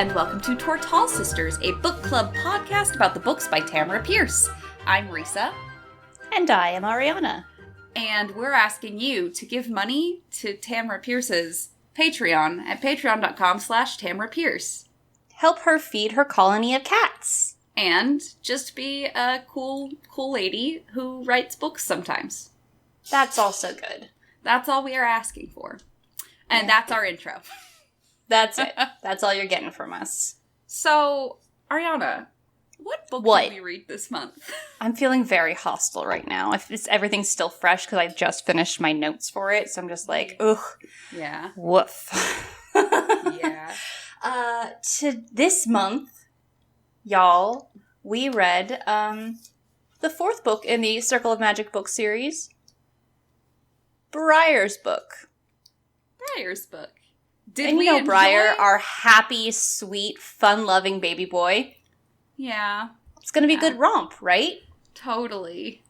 and welcome to Tortall Sisters, a book club podcast about the books by Tamora Pierce. I'm Risa. And I am Ariana. And we're asking you to give money to Tamora Pierce's Patreon at patreon.com/Tamora Pierce. Help her feed her colony of cats. And just be a cool lady who writes books sometimes. That's also good. That's all we are asking for. And that's our intro. That's it. That's all you're getting from us. So, Ariana, what book did we read this month? I'm feeling very hostile right now. Everything's still fresh because I just finished my notes for it, so I'm just like, ugh. Yeah. Woof. Yeah. This month, y'all, we read the fourth book in the Circle of Magic book series, Briar's book. Briar's book. Did we enjoy Briar, our happy, sweet, fun-loving baby boy? Yeah. It's going to be a good romp, right? Totally.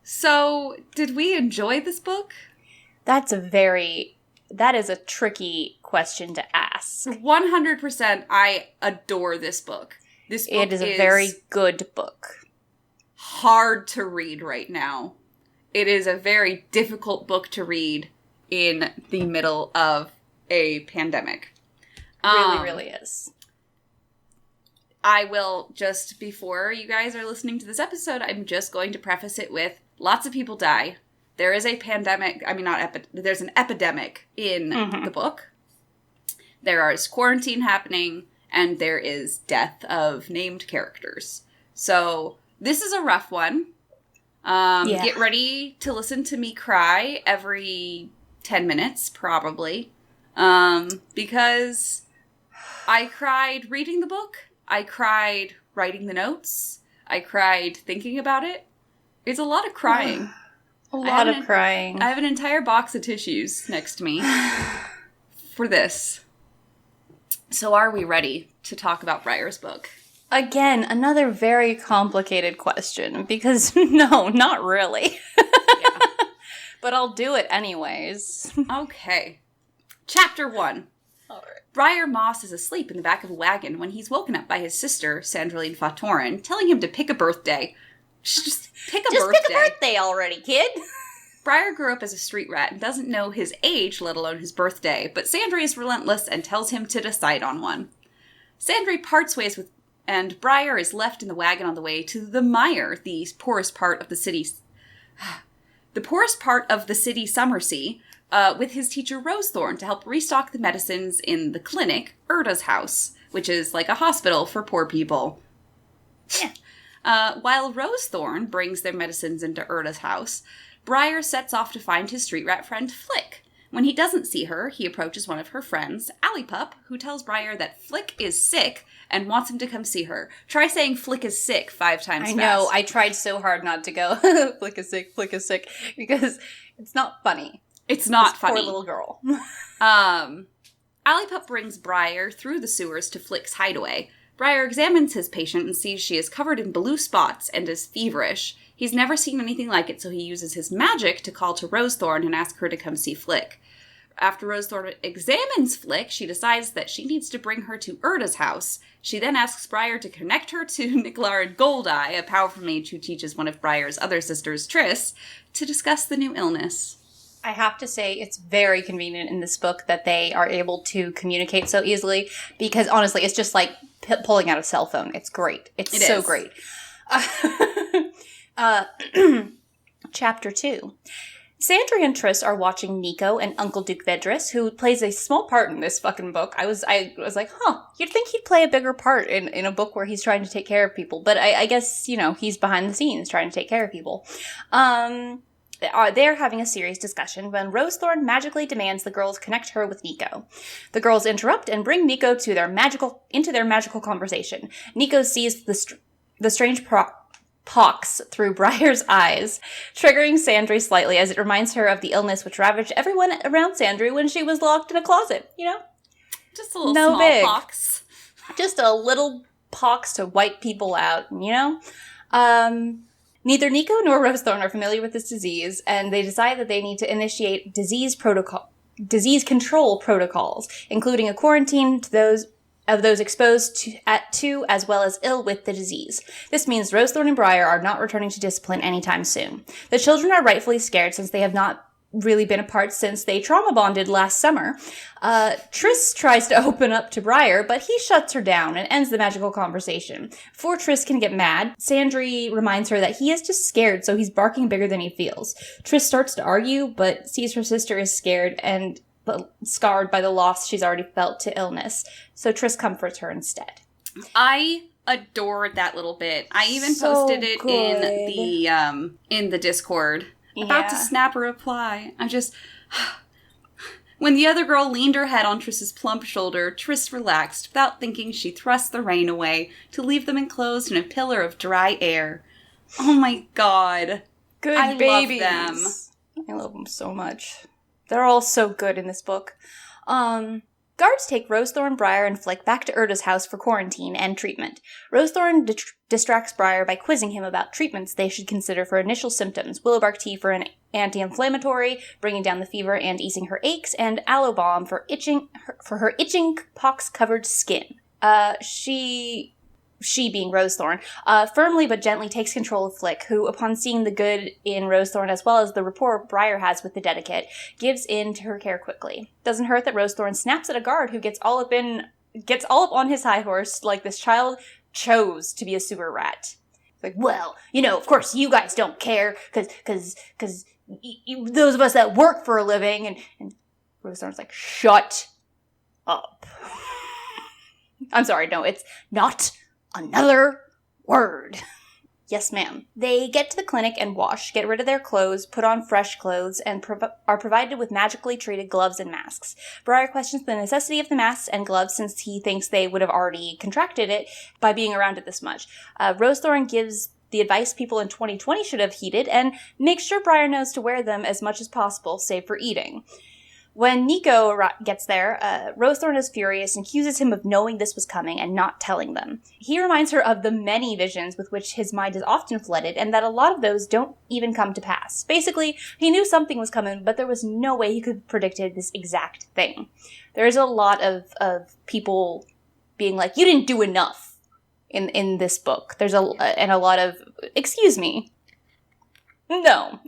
So, did we enjoy this book? That is a tricky question to ask. 100%, I adore this book. This book is a very good book. Hard to read right now. It is a very difficult book to read in the middle of a pandemic. Really is. I will just, before you guys are listening to this episode, I'm just going to preface it with lots of people die. There is a pandemic, there's an epidemic in the book. There is quarantine happening, and there is death of named characters. So, this is a rough one. Get ready to listen to me cry every 10 minutes, probably. Because I cried reading the book. I cried writing the notes. I cried thinking about it. It's a lot of crying. A lot of crying. I have an entire box of tissues next to me for this. So are we ready to talk about Briar's book? Again, another very complicated question, because no, not really. Yeah. But I'll do it anyways. Okay. Chapter 1. All right. Briar Moss is asleep in the back of a wagon when he's woken up by his sister, Sandraline Fatorin, telling him to pick a birthday. Just pick a birthday already, kid. Briar grew up as a street rat and doesn't know his age, let alone his birthday, but Sandry is relentless and tells him to decide on one. Sandry parts ways with, and Briar is left in the wagon on the way to the mire, the poorest part of the city Summersea, with his teacher Rosethorn to help restock the medicines in the clinic, Erda's house, which is like a hospital for poor people. Yeah. While Rosethorn brings their medicines into Erda's house, Briar sets off to find his street rat friend Flick. When he doesn't see her, he approaches one of her friends, Allipup, who tells Briar that Flick is sick and wants him to come see her. Try saying Flick is sick 5 times fast. I know, I tried so hard not to go, Flick is sick, because it's not funny. It's not funny. Poor little girl. Allipup brings Briar through the sewers to Flick's hideaway. Briar examines his patient and sees she is covered in blue spots and is feverish. He's never seen anything like it, so he uses his magic to call to Rosethorn and ask her to come see Flick. After Rosethorn examines Flick, she decides that she needs to bring her to Erda's house. She then asks Briar to connect her to Niclarid Goldeye, a powerful mage who teaches one of Briar's other sisters, Triss, to discuss the new illness. I have to say it's very convenient in this book that they are able to communicate so easily, because honestly, it's just like pulling out a cell phone. It's great. It's so great. Chapter 2. Sandry and Triss are watching Nico and Uncle Duke Vedris, who plays a small part in this fucking book. I was like, you'd think he'd play a bigger part in a book where he's trying to take care of people. But I guess, he's behind the scenes trying to take care of people. They're having a serious discussion when Rosethorn magically demands the girls connect her with Nico. The girls interrupt and bring Nico into their magical conversation. Nico sees the strange pox through Briar's eyes, triggering Sandry slightly as it reminds her of the illness which ravaged everyone around Sandry when she was locked in a closet, Just a little small pox. Just a little pox to wipe people out, Neither Nico nor Rosethorn are familiar with this disease, and they decide that they need to initiate disease control protocols, including a quarantine to those exposed to as well as ill with the disease. This means Rosethorn and Briar are not returning to discipline anytime soon. The children are rightfully scared since they have not really been apart since they trauma bonded last summer. Triss tries to open up to Briar, but he shuts her down and ends the magical conversation. Before Triss can get mad, Sandry reminds her that he is just scared, so he's barking bigger than he feels. Triss starts to argue, but sees her sister is scared and scarred by the loss she's already felt to illness. So Triss comforts her instead. I adored that little bit. I even posted it in the Discord. About to snap a reply. I'm just... When the other girl leaned her head on Triss's plump shoulder, Triss relaxed. Without thinking, she thrust the rain away to leave them enclosed in a pillar of dry air. Oh my god. Good babies. I love them. I love them so much. They're all so good in this book. Guards take Rosethorn, Briar, and Flick back to Erda's house for quarantine and treatment. Rosethorn distracts Briar by quizzing him about treatments they should consider for initial symptoms. Willowbark tea for an anti-inflammatory, bringing down the fever and easing her aches, and aloe balm for her itching, pox-covered skin. She being Rosethorn, firmly but gently takes control of Flick, who, upon seeing the good in Rosethorn as well as the rapport Briar has with the dedicate, gives in to her care quickly. Doesn't hurt that Rosethorn snaps at a guard who gets all up on his high horse like this child chose to be a sewer rat. Like, well, of course you guys don't care, because those of us that work for a living, and Rosethorn's like, shut up. I'm sorry, no, it's not another word. Yes, ma'am. They get to the clinic and wash, get rid of their clothes, put on fresh clothes, and are provided with magically treated gloves and masks. Briar questions the necessity of the masks and gloves since he thinks they would have already contracted it by being around it this much. Rosethorn gives the advice people in 2020 should have heeded and makes sure Briar knows to wear them as much as possible, save for eating. When Nico gets there, Rosethorn is furious and accuses him of knowing this was coming and not telling them. He reminds her of the many visions with which his mind is often flooded, and that a lot of those don't even come to pass. Basically, he knew something was coming, but there was no way he could have predicted this exact thing. There's a lot of people being like, you didn't do enough in this book. There's a lot of, excuse me. No.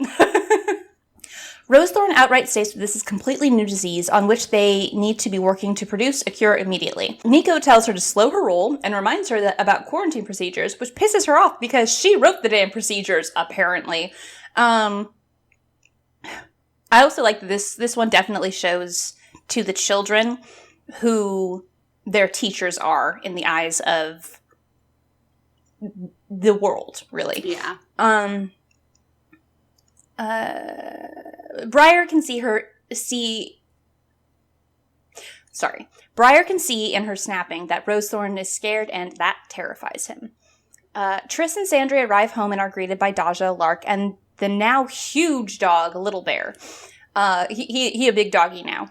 Rosethorn outright states that this is a completely new disease on which they need to be working to produce a cure immediately. Nico tells her to slow her roll and reminds her about quarantine procedures, which pisses her off because she wrote the damn procedures, apparently. I also like that this one definitely shows to the children who their teachers are in the eyes of the world, really. Yeah. Briar can see in her snapping that Rosethorn is scared, and that terrifies him. Triss and Sandry arrive home and are greeted by Daja, Lark, and the now huge dog, Little Bear. He a big doggy now.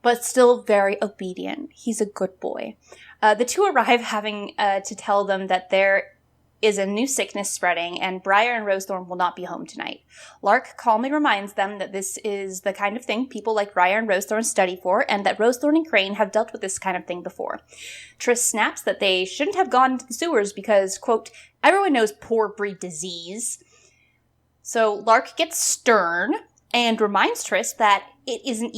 But still very obedient. He's a good boy. The two arrive having to tell them that there is a new sickness spreading, and Briar and Rosethorn will not be home tonight. Lark calmly reminds them that this is the kind of thing people like Briar and Rosethorn study for, and that Rosethorn and Crane have dealt with this kind of thing before. Triss snaps that they shouldn't have gone into the sewers because, quote, everyone knows poor breed disease. So Lark gets stern and reminds Triss that it isn't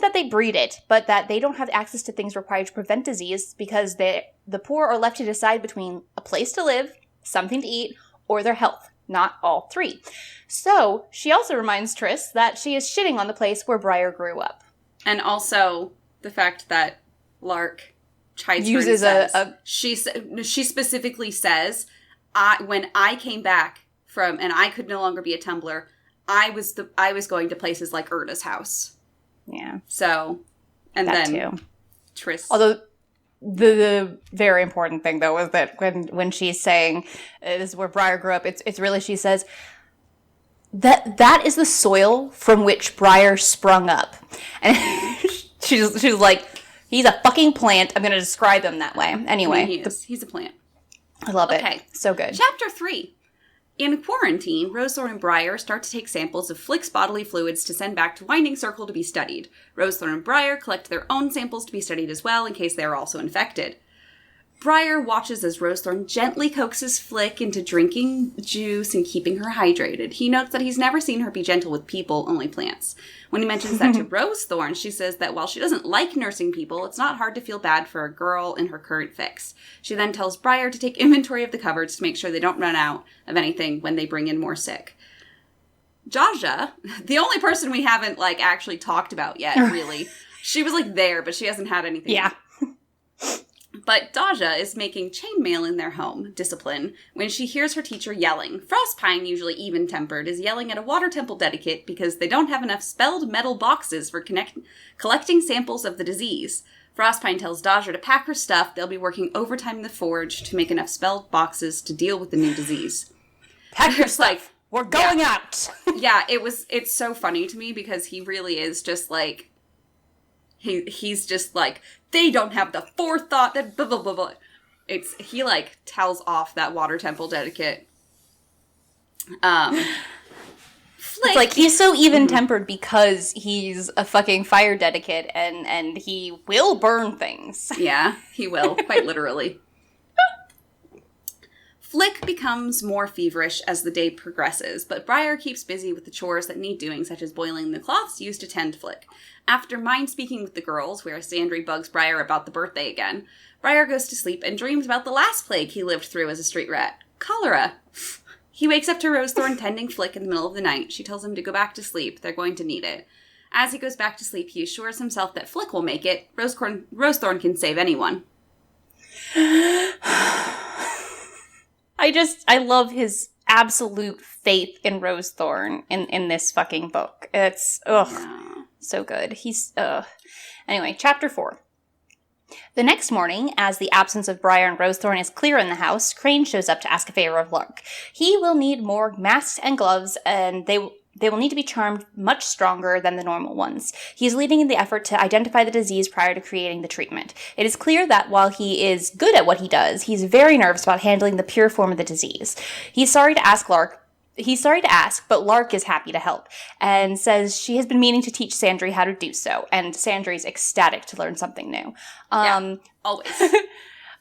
that they breed it, but that they don't have access to things required to prevent disease because the poor are left to decide between a place to live, something to eat, or their health, not all three. So, she also reminds Triss that she is shitting on the place where Briar grew up. And also the fact that Lark chides uses her and says, she specifically says, when I came back from, and I could no longer be a Tumbler, I was going to places like Erda's house. Yeah. So, and that then too. Triss. Although the very important thing though was that when she's saying this is where Briar grew up, it's really, she says that is the soil from which Briar sprung up, and she's like, he's a fucking plant. I'm going to describe him that way. Anyway, he's a plant. I love it. Okay, so good. Chapter 3. In quarantine, Rosethorn and Briar start to take samples of Flick's bodily fluids to send back to Winding Circle to be studied. Rosethorn and Briar collect their own samples to be studied as well in case they are also infected. Briar watches as Rosethorn gently coaxes Flick into drinking juice and keeping her hydrated. He notes that he's never seen her be gentle with people, only plants. When he mentions that to Rosethorn, she says that while she doesn't like nursing people, it's not hard to feel bad for a girl in her current fix. She then tells Briar to take inventory of the cupboards to make sure they don't run out of anything when they bring in more sick. Jaja, the only person we haven't, actually talked about yet, really. She was, there, but she hasn't had anything. Yeah. But Daja is making chainmail in their home, discipline, when she hears her teacher yelling. Frostpine, usually even-tempered, is yelling at a water temple dedicate because they don't have enough spelled metal boxes for collecting samples of the disease. Frostpine tells Daja to pack her stuff. They'll be working overtime in the forge to make enough spelled boxes to deal with the new disease. Pack your stuff. We're going out. Yeah, it's so funny to me because he really is just he's just they don't have the forethought that blah, blah, blah, blah. He tells off that water temple dedicate. Flick. It's he's so even-tempered because he's a fucking fire dedicate and he will burn things. Yeah, he will, quite literally. Flick becomes more feverish as the day progresses, but Briar keeps busy with the chores that need doing, such as boiling the cloths used to tend Flick. After mind-speaking with the girls, where Sandry bugs Briar about the birthday again, Briar goes to sleep and dreams about the last plague he lived through as a street rat. Cholera. He wakes up to Rosethorn tending Flick in the middle of the night. She tells him to go back to sleep. They're going to need it. As he goes back to sleep, he assures himself that Flick will make it. Rosethorn can save anyone. I love his absolute faith in Rosethorn in this fucking book. It's, so good. Anyway, chapter 4. The next morning, as the absence of Briar and Rosethorn is clear in the house, Crane shows up to ask a favor of Lark. He will need more masks and gloves, and they will need to be charmed much stronger than the normal ones. He is leading in the effort to identify the disease prior to creating the treatment. It is clear that while he is good at what he does, he's very nervous about handling the pure form of the disease. He's sorry to ask, but Lark is happy to help, and says she has been meaning to teach Sandry how to do so, and Sandry's ecstatic to learn something new. Always.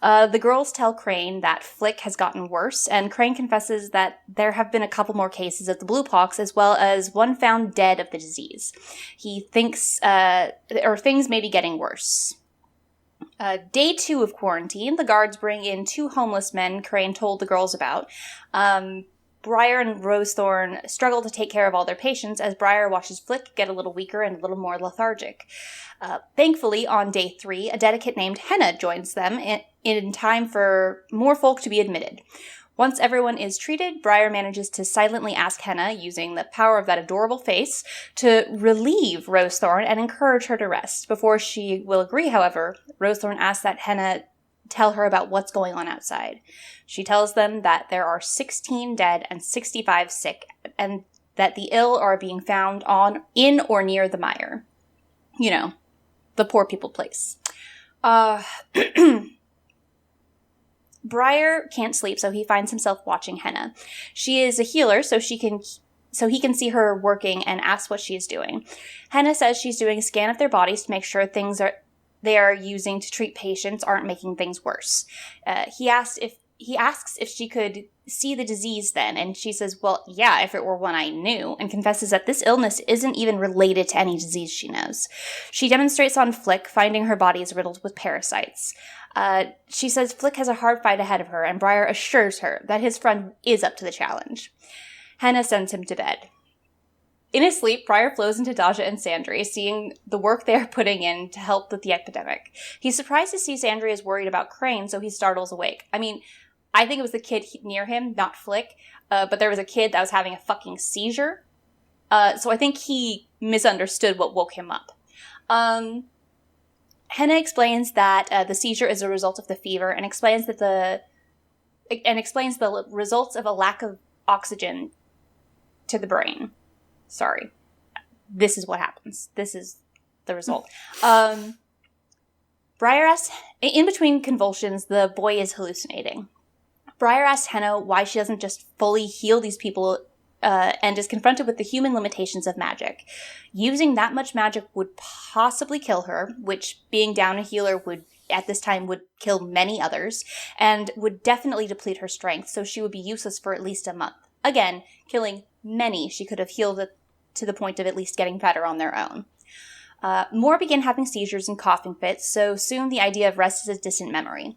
The girls tell Crane that Flick has gotten worse, and Crane confesses that there have been a couple more cases of the blue pox, as well as one found dead of the disease. He thinks, things may be getting worse. Day 2 of quarantine, the guards bring in 2 homeless men Crane told the girls about. Briar and Rosethorn struggle to take care of all their patients as Briar watches Flick get a little weaker and a little more lethargic. Thankfully, on day 3, a dedicate named Henna joins them in time for more folk to be admitted. Once everyone is treated, Briar manages to silently ask Henna, using the power of that adorable face, to relieve Rosethorn and encourage her to rest. Before she will agree, however, Rosethorn asks that Henna tell her about what's going on outside. She tells them that there are 16 dead and 65 sick, and that the ill are being found in or near the mire. You know, the poor people place. Briar can't sleep, so he finds himself watching Henna. She is a healer, so he can see her working and asks what she is doing. Henna says she's doing a scan of their bodies to make sure things they are using to treat patients aren't making things worse. He asks if she could see the disease then, and she says, well, yeah, if it were one I knew, and confesses that this illness isn't even related to any disease she knows. She demonstrates on Flick, finding her body is riddled with parasites. She says Flick has a hard fight ahead of her, and Briar assures her that his friend is up to the challenge. Henna sends him to bed. In his sleep, Briar flows into Daja and Sandry, seeing the work they are putting in to help with the epidemic. He's surprised to see Sandry is worried about Crane, so he startles awake. I mean, I think it was the kid near him, not Flick, but there was a kid that was having a fucking seizure. So I think he misunderstood what woke him up. Henna explains that the seizure is a result of the fever, and explains the results of a lack of oxygen to the brain. Sorry. This is what happens. This is the result. Briar asks, in between convulsions, the boy is hallucinating. Briar asks Henna why she doesn't just fully heal these people and is confronted with the human limitations of magic. Using that much magic would possibly kill her, which being down a healer at this time would kill many others, and would definitely deplete her strength, so she would be useless for at least a month. Again, killing many she could have healed to the point of at least getting better on their own. More begin having seizures and coughing fits, so soon the idea of rest is a distant memory.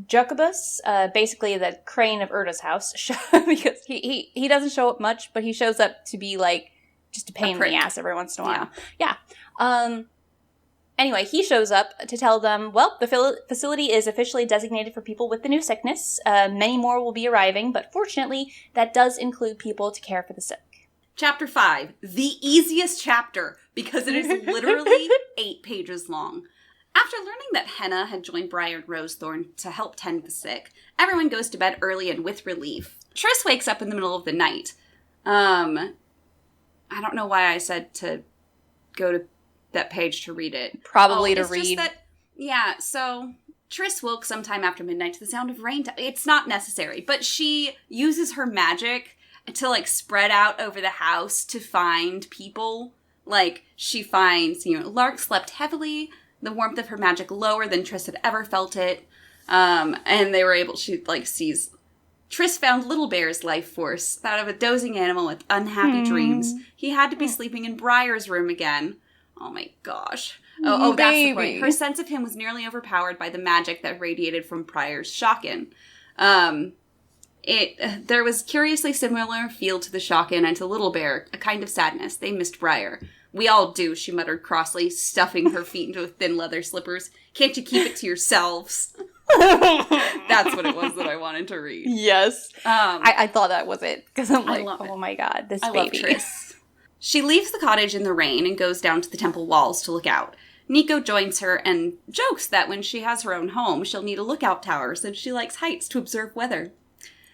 Jacobus, basically the crane of Erda's house, because he doesn't show up much, but he shows up to be like just a pain in the ass every once in a while. Yeah. Anyway, he shows up to tell them, well, the facility is officially designated for people with the new sickness. Many more will be arriving, but fortunately, that does include people to care for the sick. Chapter 5, the easiest chapter, because it is literally 8 pages long. After learning that Henna had joined Briar and Rosethorn to help tend the sick, everyone goes to bed early and with relief. Triss wakes up in the middle of the night. I don't know why I said to go to that page to read it. Probably to read. So Triss woke sometime after midnight to the sound of rain. It's not necessary, but she uses her magic to, like, spread out over the house to find people. Like, she finds, Lark slept heavily, the warmth of her magic lower than Triss had ever felt it, and they were able, she, like, sees... Triss found Little Bear's life force, that of a dozing animal with unhappy dreams. He had to be sleeping in Briar's room again. Oh my gosh. Oh, that's the point. Her sense of him was nearly overpowered by the magic that radiated from Briar's Shockin. There was curiously similar feel to the Shockin and to Little Bear, a kind of sadness. They missed Briar. We all do, she muttered crossly, stuffing her feet into thin leather slippers. Can't you keep it to yourselves? That's what it was that I wanted to read. Yes. I thought that was it, because I'm like, oh my god, this baby. I love Triss. She leaves the cottage in the rain and goes down to the temple walls to look out. Nico joins her and jokes that when she has her own home, she'll need a lookout tower since she likes heights to observe weather.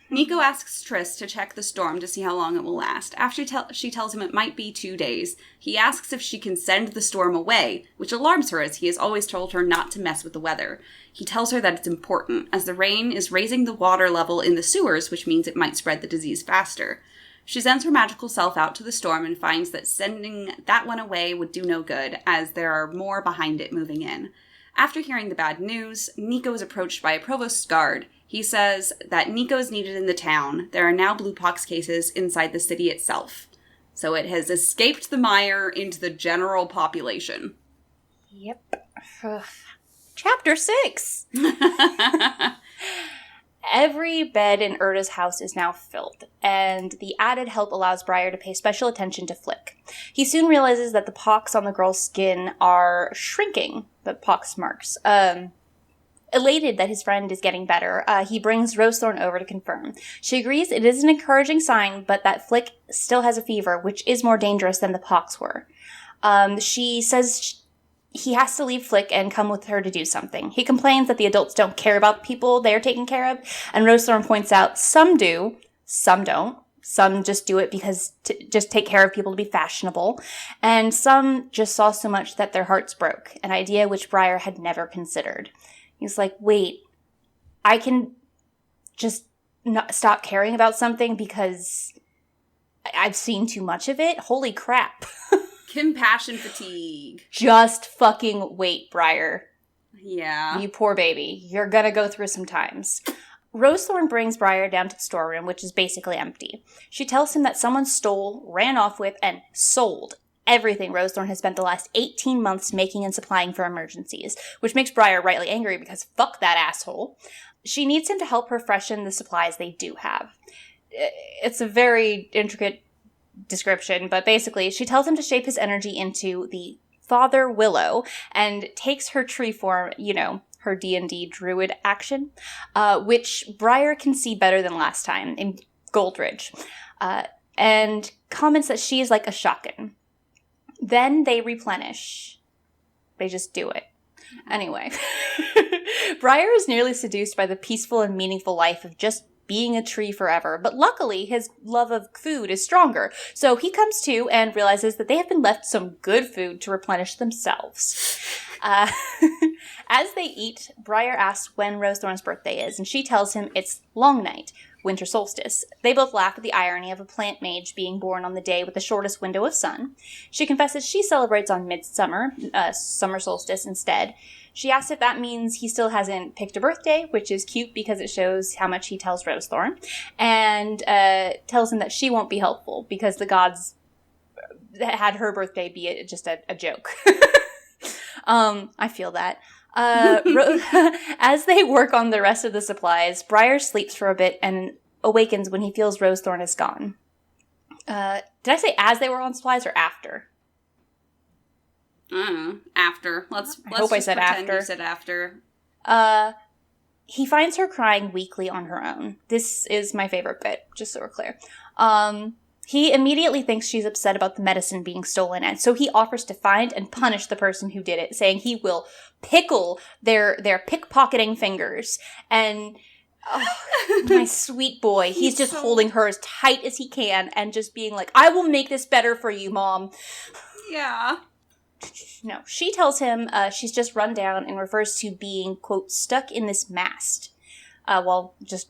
Nico asks Triss to check the storm to see how long it will last. After she tells him it might be 2 days, he asks if she can send the storm away, which alarms her as he has always told her not to mess with the weather. He tells her that it's important, as the rain is raising the water level in the sewers, which means it might spread the disease faster. She sends her magical self out to the storm and finds that sending that one away would do no good, as there are more behind it moving in. After hearing the bad news, Nico is approached by a provost's guard. He says that Nico is needed in the town. There are now bluepox cases inside the city itself. So it has escaped the mire into the general population. Yep. Chapter 6! Every bed in Erda's house is now filled, and the added help allows Briar to pay special attention to Flick. He soon realizes that the pox on the girl's skin are shrinking, the pox marks. Elated that his friend is getting better, he brings Rosethorn over to confirm. She agrees it is an encouraging sign, but that Flick still has a fever, which is more dangerous than the pox were. She says he has to leave Flick and come with her to do something. He complains that the adults don't care about the people they're taking care of, and Rosethorn points out some do, some don't. Some just do it because to just take care of people to be fashionable, and some just saw so much that their hearts broke, an idea which Briar had never considered. He's like, wait, I can just not stop caring about something because I've seen too much of it? Holy crap. Compassion fatigue. Just fucking wait, Briar. Yeah. You poor baby. You're gonna go through some times. Rosethorn brings Briar down to the storeroom, which is basically empty. She tells him that someone stole, ran off with, and sold everything Rosethorn has spent the last 18 months making and supplying for emergencies, which makes Briar rightly angry because fuck that asshole. She needs him to help her freshen the supplies they do have. It's a very intricate description, but basically she tells him to shape his energy into the Father Willow and takes her tree form, her D&D druid action, which Briar can see better than last time in Goldridge, and comments that she is like a shotgun. Then they replenish. They just do it. Anyway, Briar is nearly seduced by the peaceful and meaningful life of just being a tree forever, but luckily his love of food is stronger, so he comes to and realizes that they have been left some good food to replenish themselves. As they eat, Briar asks when Rosethorn's birthday is, and she tells him it's Long Night, winter solstice. They both laugh at the irony of a plant mage being born on the day with the shortest window of sun. She confesses she celebrates on midsummer, summer solstice instead. She asks if that means he still hasn't picked a birthday, which is cute because it shows how much he tells Rosethorn, and tells him that she won't be helpful because the gods had her birthday be just a joke. I feel that. As they work on the rest of the supplies, Briar sleeps for a bit and awakens when he feels Rosethorn is gone. Did I say as they were on supplies or after? After. Let's hope I said after. You said after. He finds her crying weakly on her own. This is my favorite bit, just so we're clear. He immediately thinks she's upset about the medicine being stolen, and so he offers to find and punish the person who did it, saying he will pickle their pickpocketing fingers. And my sweet boy, he's just holding her as tight as he can and just being like, I will make this better for you, Mom. Yeah. No, she tells him she's just run down and refers to being, quote, stuck in this mast, while just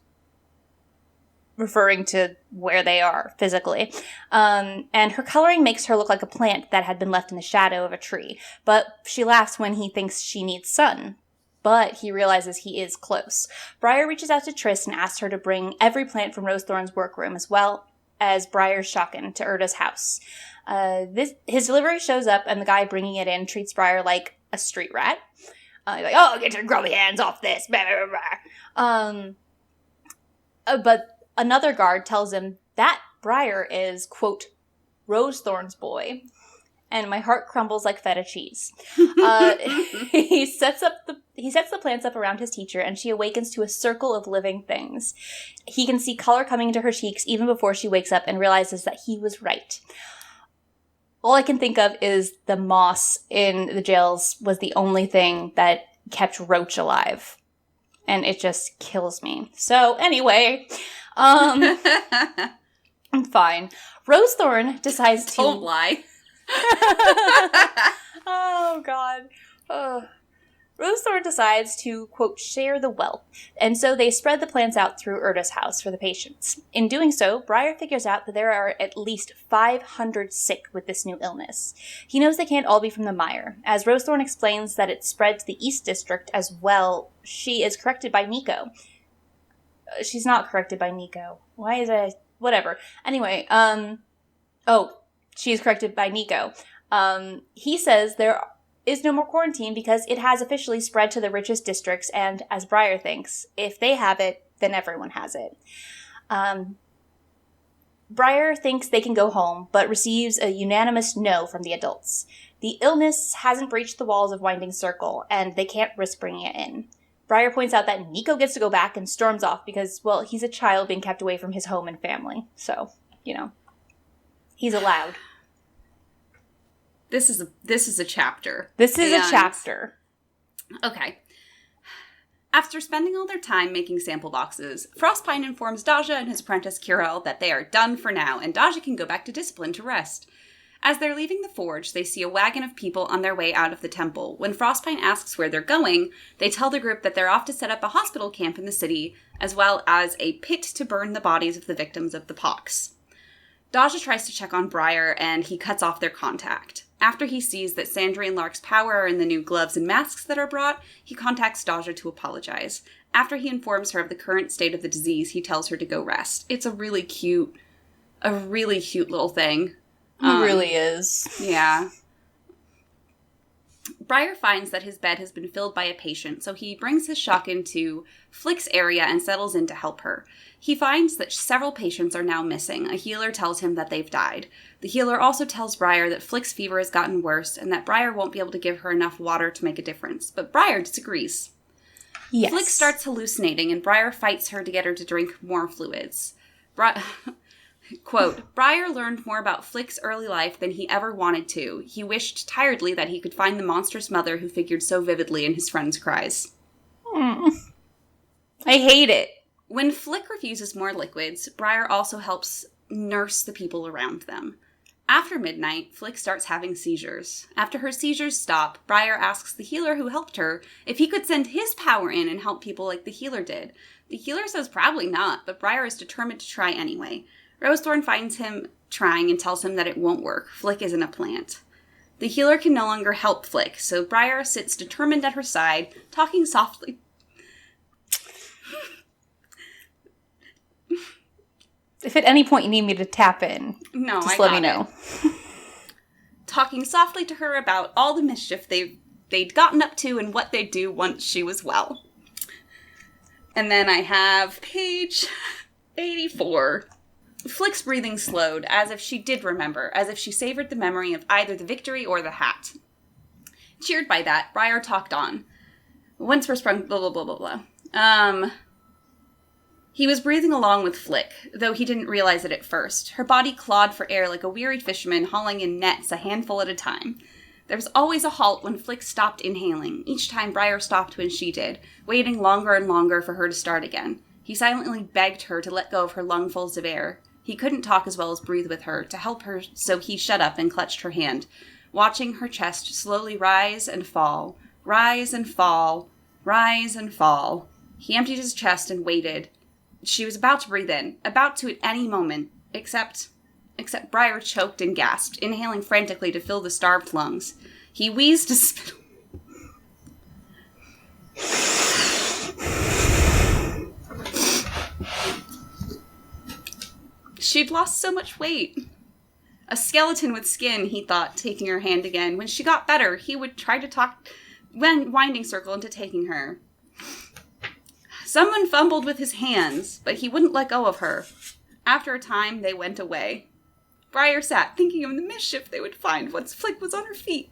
referring to where they are physically. And her coloring makes her look like a plant that had been left in the shadow of a tree. But she laughs when he thinks she needs sun. But he realizes he is close. Briar reaches out to Triss and asks her to bring every plant from Rosethorn's workroom as well as Briar's shotgun to Erda's house. His delivery shows up and the guy bringing it in treats Briar like a street rat. He's like, oh, get your grubby hands off this. Blah, blah, blah. But another guard tells him that Briar is, quote, Rosethorn's boy. And my heart crumbles like feta cheese. He sets the plants up around his teacher, and she awakens to a circle of living things. He can see color coming into her cheeks even before she wakes up and realizes that he was right. All I can think of is the moss in the jails was the only thing that kept Roach alive. And it just kills me. So, anyway, I'm fine. Rosethorn decides to... Don't lie. Oh, God. Rosethorn decides to, quote, share the wealth, and so they spread the plants out through Erda's house for the patients. In doing so, Briar figures out that there are at least 500 sick with this new illness. He knows they can't all be from the mire. As Rosethorn explains that it spread to the East District as well, she is corrected by Nico. She's not corrected by Nico. Why is it? Whatever. Anyway, she is corrected by Nico. He says there is no more quarantine because it has officially spread to the richest districts, and as Briar thinks, if they have it, then everyone has it. Briar thinks they can go home, but receives a unanimous no from the adults. The illness hasn't breached the walls of Winding Circle, and they can't risk bringing it in. Briar points out that Nico gets to go back and storms off because, well, he's a child being kept away from his home and family. So, he's allowed. This is a chapter. This is a chapter. Okay. After spending all their time making sample boxes, Frostpine informs Daja and his apprentice Kirel that they are done for now, and Daja can go back to Discipline to rest. As they're leaving the forge, they see a wagon of people on their way out of the temple. When Frostpine asks where they're going, they tell the group that they're off to set up a hospital camp in the city, as well as a pit to burn the bodies of the victims of the pox. Daja tries to check on Briar, and he cuts off their contact. After he sees that Sandry and Lark's power are in the new gloves and masks that are brought, he contacts Daja to apologize. After he informs her of the current state of the disease, he tells her to go rest. It's a really cute little thing. It really is. Yeah. Briar finds that his bed has been filled by a patient, so he brings his shotgun to Flick's area and settles in to help her. He finds that several patients are now missing. A healer tells him that they've died. The healer also tells Briar that Flick's fever has gotten worse and that Briar won't be able to give her enough water to make a difference. But Briar disagrees. Yes. Flick starts hallucinating and Briar fights her to get her to drink more fluids. Quote, Briar learned more about Flick's early life than he ever wanted to. He wished tiredly that he could find the monstrous mother who figured so vividly in his friend's cries. I hate it. When Flick refuses more liquids, Briar also helps nurse the people around them. After midnight, Flick starts having seizures. After her seizures stop, Briar asks the healer who helped her if he could send his power in and help people like the healer did. The healer says probably not, but Briar is determined to try anyway. Rosethorn finds him trying and tells him that it won't work. Flick isn't a plant. The healer can no longer help Flick, so Briar sits determined at her side, talking softly. If at any point you need me to tap in, just let me know. Talking softly to her about all the mischief they'd gotten up to and what they'd do once she was well. And then I have page 84. Flick's breathing slowed, as if she did remember, as if she savored the memory of either the victory or the hat. Cheered by that, Briar talked on. Once we're sprung, blah, blah, blah, blah, blah. He was breathing along with Flick, though he didn't realize it at first. Her body clawed for air like a wearied fisherman hauling in nets a handful at a time. There was always a halt when Flick stopped inhaling. Each time Briar stopped when she did, waiting longer and longer for her to start again. He silently begged her to let go of her lungfuls of air. He couldn't talk as well as breathe with her, to help her, so he shut up and clutched her hand, watching her chest slowly rise and fall, rise and fall, rise and fall. He emptied his chest and waited. She was about to breathe in, about to at any moment, except Briar choked and gasped, inhaling frantically to fill the starved lungs. He wheezed a spittle. She'd lost so much weight. A skeleton with skin, he thought, taking her hand again. When she got better, he would try to talk winding circle into taking her. Someone fumbled with his hands, but he wouldn't let go of her. After a time, they went away. Briar sat, thinking of the mischief they would find once Flick was on her feet.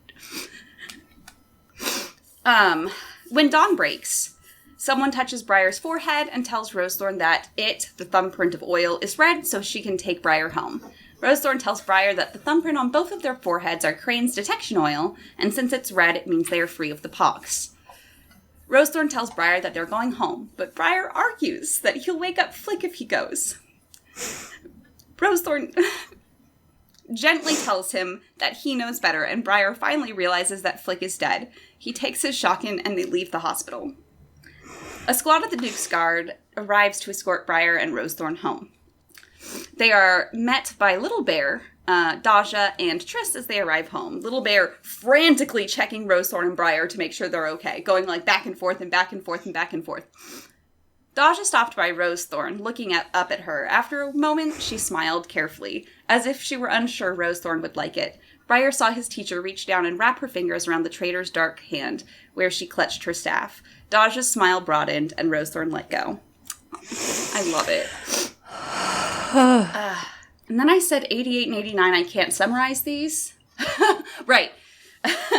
When dawn breaks, someone touches Briar's forehead and tells Rosethorn that the thumbprint of oil, is red, so she can take Briar home. Rosethorn tells Briar that the thumbprint on both of their foreheads are Crane's detection oil, and since it's red, it means they are free of the pox. Rosethorn tells Briar that they're going home, but Briar argues that he'll wake up Flick if he goes. Rosethorn gently tells him that he knows better, and Briar finally realizes that Flick is dead. He takes his shotgun and they leave the hospital. A squad of the Duke's Guard arrives to escort Briar and Rosethorn home. They are met by Little Bear, Daja, and Triss as they arrive home. Little Bear frantically checking Rosethorn and Briar to make sure they're okay, going like back and forth and back and forth and back and forth. Daja stopped by Rosethorn, looking up at her. After a moment, she smiled carefully, as if she were unsure Rosethorn would like it. Briar saw his teacher reach down and wrap her fingers around the traitor's dark hand, where she clutched her staff. Daja's smile broadened, and Rosethorn let go. I love it. And then I said 88 and 89, I can't summarize these. Right.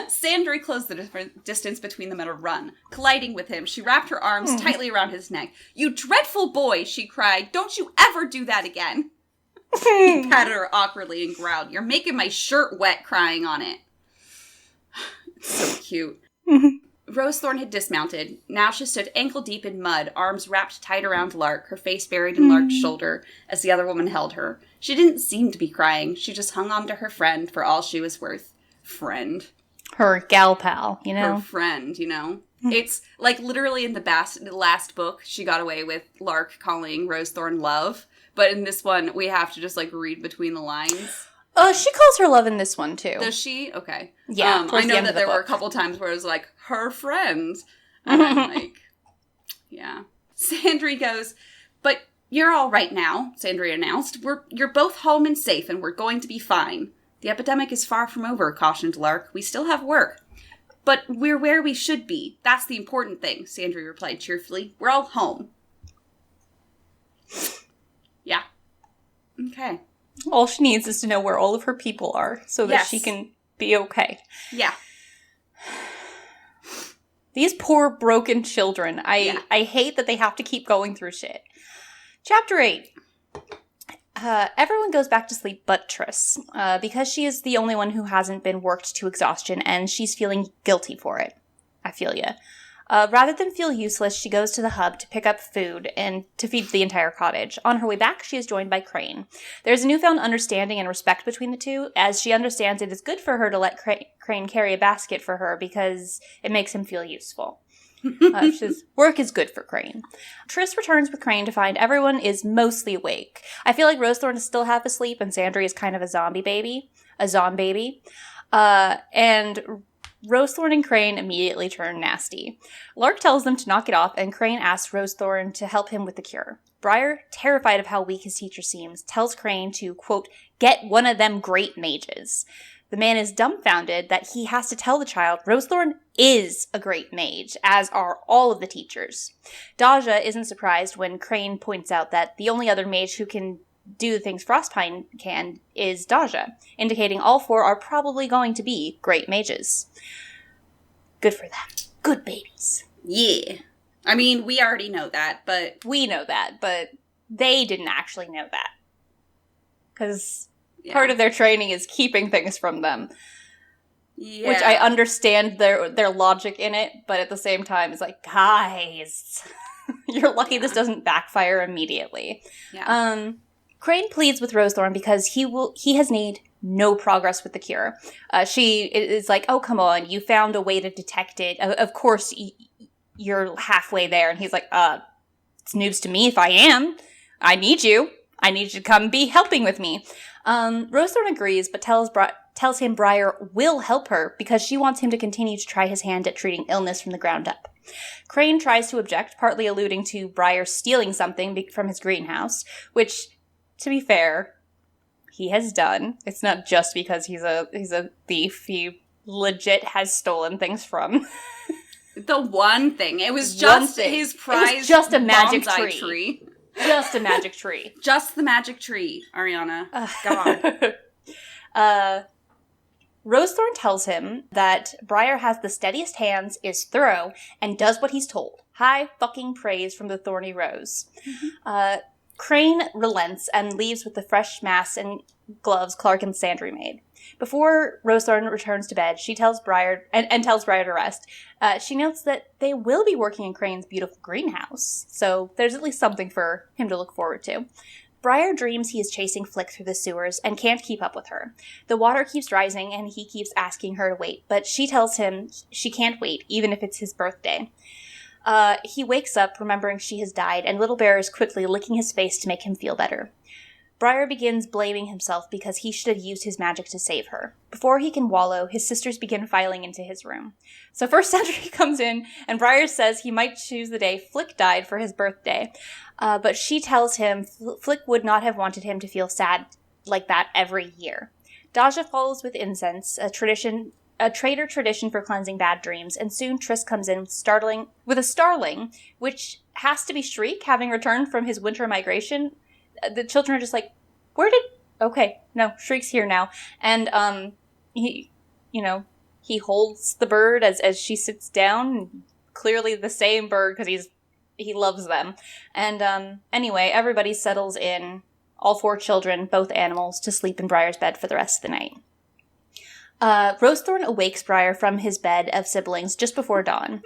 Sandry closed the distance between them at a run. Colliding with him, she wrapped her arms tightly around his neck. "You dreadful boy," she cried. "Don't you ever do that again." He patted her awkwardly and growled, "You're making my shirt wet crying on it." It's so cute. Rosethorn had dismounted. Now she stood ankle-deep in mud, arms wrapped tight around Lark, her face buried in Lark's shoulder, as the other woman held her. She didn't seem to be crying. She just hung on to her friend for all she was worth. Friend. Her gal pal, you know? Her friend, you know? It's, like, literally in the last book, she got away with Lark calling Rosethorn love, but in this one, we have to just, like, read between the lines. She calls her love in this one, too. Does she? Okay. Yeah, I know that there were a couple times where it was like, her friend. And I'm like, yeah. Sandry goes, "But you're all right now," Sandry announced. You're both home and safe, and we're going to be fine." "The epidemic is far from over," cautioned Lark. "We still have work." "But we're where we should be. That's the important thing," Sandry replied cheerfully. "We're all home." Yeah. Okay. All she needs is to know where all of her people are so that she can be okay. Yeah. These poor broken children. I hate that they have to keep going through shit. Chapter 8. Everyone goes back to sleep but Triss, because she is the only one who hasn't been worked to exhaustion, and she's feeling guilty for it. I feel ya. Rather than feel useless, she goes to the hub to pick up food and to feed the entire cottage. On her way back, she is joined by Crane. There's a newfound understanding and respect between the two, as she understands it is good for her to let Crane carry a basket for her because it makes him feel useful. She says, work is good for Crane. Triss returns with Crane to find everyone is mostly awake. I feel like Rosethorn is still half asleep and Sandry is kind of a zombie baby. And Rosethorn and Crane immediately turn nasty. Lark tells them to knock it off, and Crane asks Rosethorn to help him with the cure. Briar, terrified of how weak his teacher seems, tells Crane to, quote, get one of them great mages. The man is dumbfounded that he has to tell the child Rosethorn is a great mage, as are all of the teachers. Daja isn't surprised when Crane points out that the only other mage who can do the things Frostpine can is Daja, indicating all four are probably going to be great mages. Good for them. Good babies. Yeah. I mean, we already know that, but... We know that, but they didn't actually know that. Because part of their training is keeping things from them. Yeah. Which I understand their logic in it, but at the same time, it's like, guys, you're lucky this doesn't backfire immediately. Yeah. Crane pleads with Rosethorn because he has made no progress with the cure. She is like, oh, come on, you found a way to detect it. Of course, you're halfway there. And he's like, it's news to me if I am. I need you. I need you to come be helping with me. Rosethorn agrees, but tells him Briar will help her because she wants him to continue to try his hand at treating illness from the ground up. Crane tries to object, partly alluding to Briar stealing something from his greenhouse, which... to be fair, he has done. It's not just because he's a thief. He legit has stolen things from. The one thing. It was just his prize. It was just a magic tree. Just a magic tree. Just the magic tree, Ariana. God. Rosethorn tells him that Briar has the steadiest hands, is thorough, and does what he's told. High fucking praise from the thorny rose. Mm-hmm. Crane relents and leaves with the fresh masks and gloves Clark and Sandry made. Before Rosethorn returns to bed, she tells Briar and tells Briar to rest. She notes that they will be working in Crane's beautiful greenhouse, so there's at least something for him to look forward to. Briar dreams he is chasing Flick through the sewers and can't keep up with her. The water keeps rising and he keeps asking her to wait, but she tells him she can't wait, even if it's his birthday. He wakes up remembering she has died, and Little Bear is quickly licking his face to make him feel better. Briar begins blaming himself because he should have used his magic to save her. Before he can wallow, his sisters begin filing into his room. So first Sandry comes in, and Briar says he might choose the day Flick died for his birthday. But she tells him Flick would not have wanted him to feel sad like that every year. Daja follows with incense, a traitor tradition for cleansing bad dreams, and soon Triss comes in with a starling, which has to be Shriek, having returned from his winter migration. The children are just like, Shriek's here now. And, he holds the bird as she sits down, clearly the same bird because he loves them. And, anyway, everybody settles in, all four children, both animals, to sleep in Briar's bed for the rest of the night. Rosethorn awakes Briar from his bed of siblings just before dawn.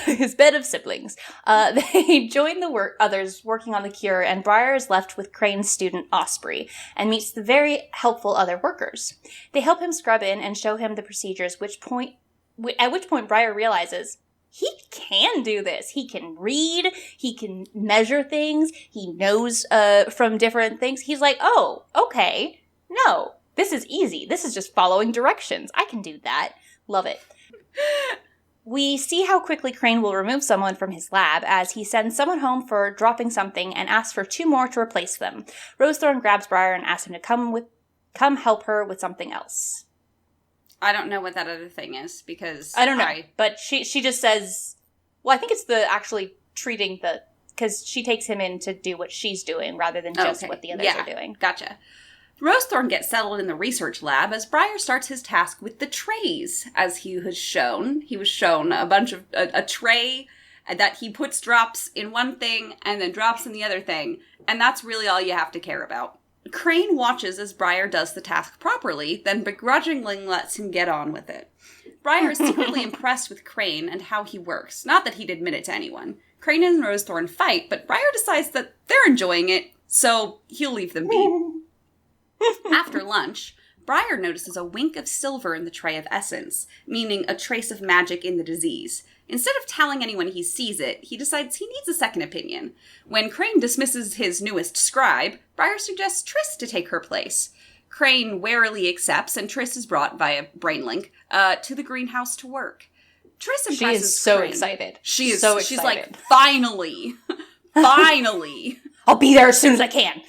His bed of siblings. They join the others working on the cure, and Briar is left with Crane's student Osprey, and meets the very helpful other workers. They help him scrub in and show him the procedures, at which point Briar realizes he can do this. He can read, he can measure things, he knows from different things. He's like, oh, okay, no. This is easy. This is just following directions. I can do that. Love it. We see how quickly Crane will remove someone from his lab as he sends someone home for dropping something and asks for 2 more to replace them. Rosethorn grabs Briar and asks him to come help her with something else. I don't know what that other thing is because I don't know. But she just says, well, I think it's the actually treating because she takes him in to do what she's doing rather than just what the others are doing. Gotcha. Rosethorn gets settled in the research lab as Briar starts his task with the trays, as he was shown. He was shown a tray that he puts drops in one thing and then drops in the other thing, and that's really all you have to care about. Crane watches as Briar does the task properly, then begrudgingly lets him get on with it. Briar is secretly impressed with Crane and how he works. Not that he'd admit it to anyone. Crane and Rosethorn fight, but Briar decides that they're enjoying it, so he'll leave them be. After lunch, Briar notices a wink of silver in the tray of essence, meaning a trace of magic in the disease. Instead of telling anyone he sees it, he decides he needs a second opinion. When Crane dismisses his newest scribe, Briar suggests Triss to take her place. Crane warily accepts, and Triss is brought via Brainlink to the greenhouse to work. Triss impresses She is so Crane. excited. She is so She's excited. like, finally! Finally! I'll be there as soon as I can.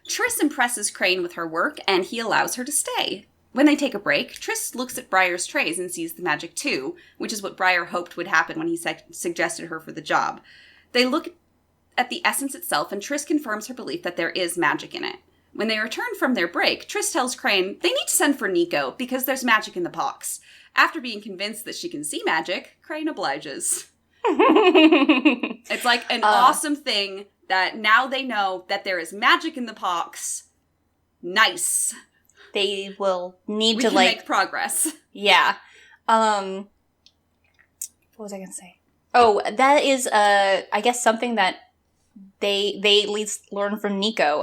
Triss impresses Crane with her work, and he allows her to stay. When they take a break, Triss looks at Briar's trays and sees the magic too, which is what Briar hoped would happen when he suggested her for the job. They look at the essence itself, and Triss confirms her belief that there is magic in it. When they return from their break, Triss tells Crane they need to send for Nico because there's magic in the pox. After being convinced that she can see magic, Crane obliges. It's like an awesome thing that now they know that there is magic in the pox. Nice. They will need We to can like make progress. Yeah. What was I going to say? Oh, that is I guess something that they at least learn from Nico,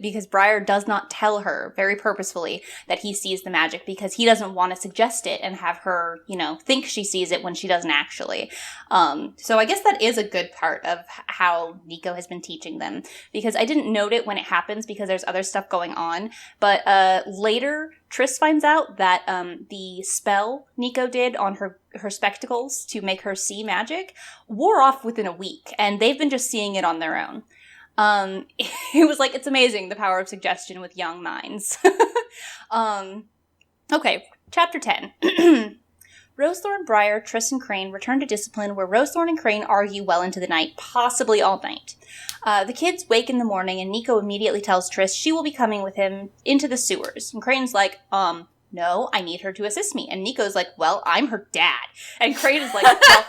because Briar does not tell her very purposefully that he sees the magic because he doesn't want to suggest it and have her, think she sees it when she doesn't actually. So I guess that is a good part of how Nico has been teaching them, because I didn't note it when it happens because there's other stuff going on, but later Triss finds out that the spell Nico did on her spectacles to make her see magic wore off within a week, and they've been just seeing it on their own. It was like, it's amazing, the power of suggestion with young minds. Okay, chapter 10. Rosethorn, Briar, Triss, and Crane return to Discipline, where Rosethorn and Crane argue well into the night, possibly all night. The kids wake in the morning, and Nico immediately tells Triss she will be coming with him into the sewers. And Crane's like, no, I need her to assist me. And Nico's like, well, I'm her dad. And Crane is like, well,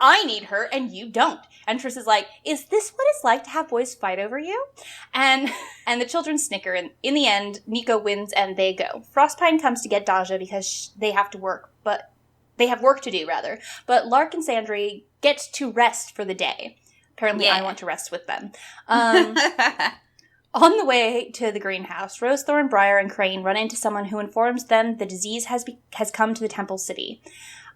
I need her, and you don't. And Triss is like, is this what it's like to have boys fight over you? And the children snicker, and in the end, Nico wins, and they go. Frostpine comes to get Daja because they have work to do, rather. But Lark and Sandry get to rest for the day. Apparently, yeah. I want to rest with them. On the way to the greenhouse, Rosethorn, Briar, and Crane run into someone who informs them the disease has come to the Temple City.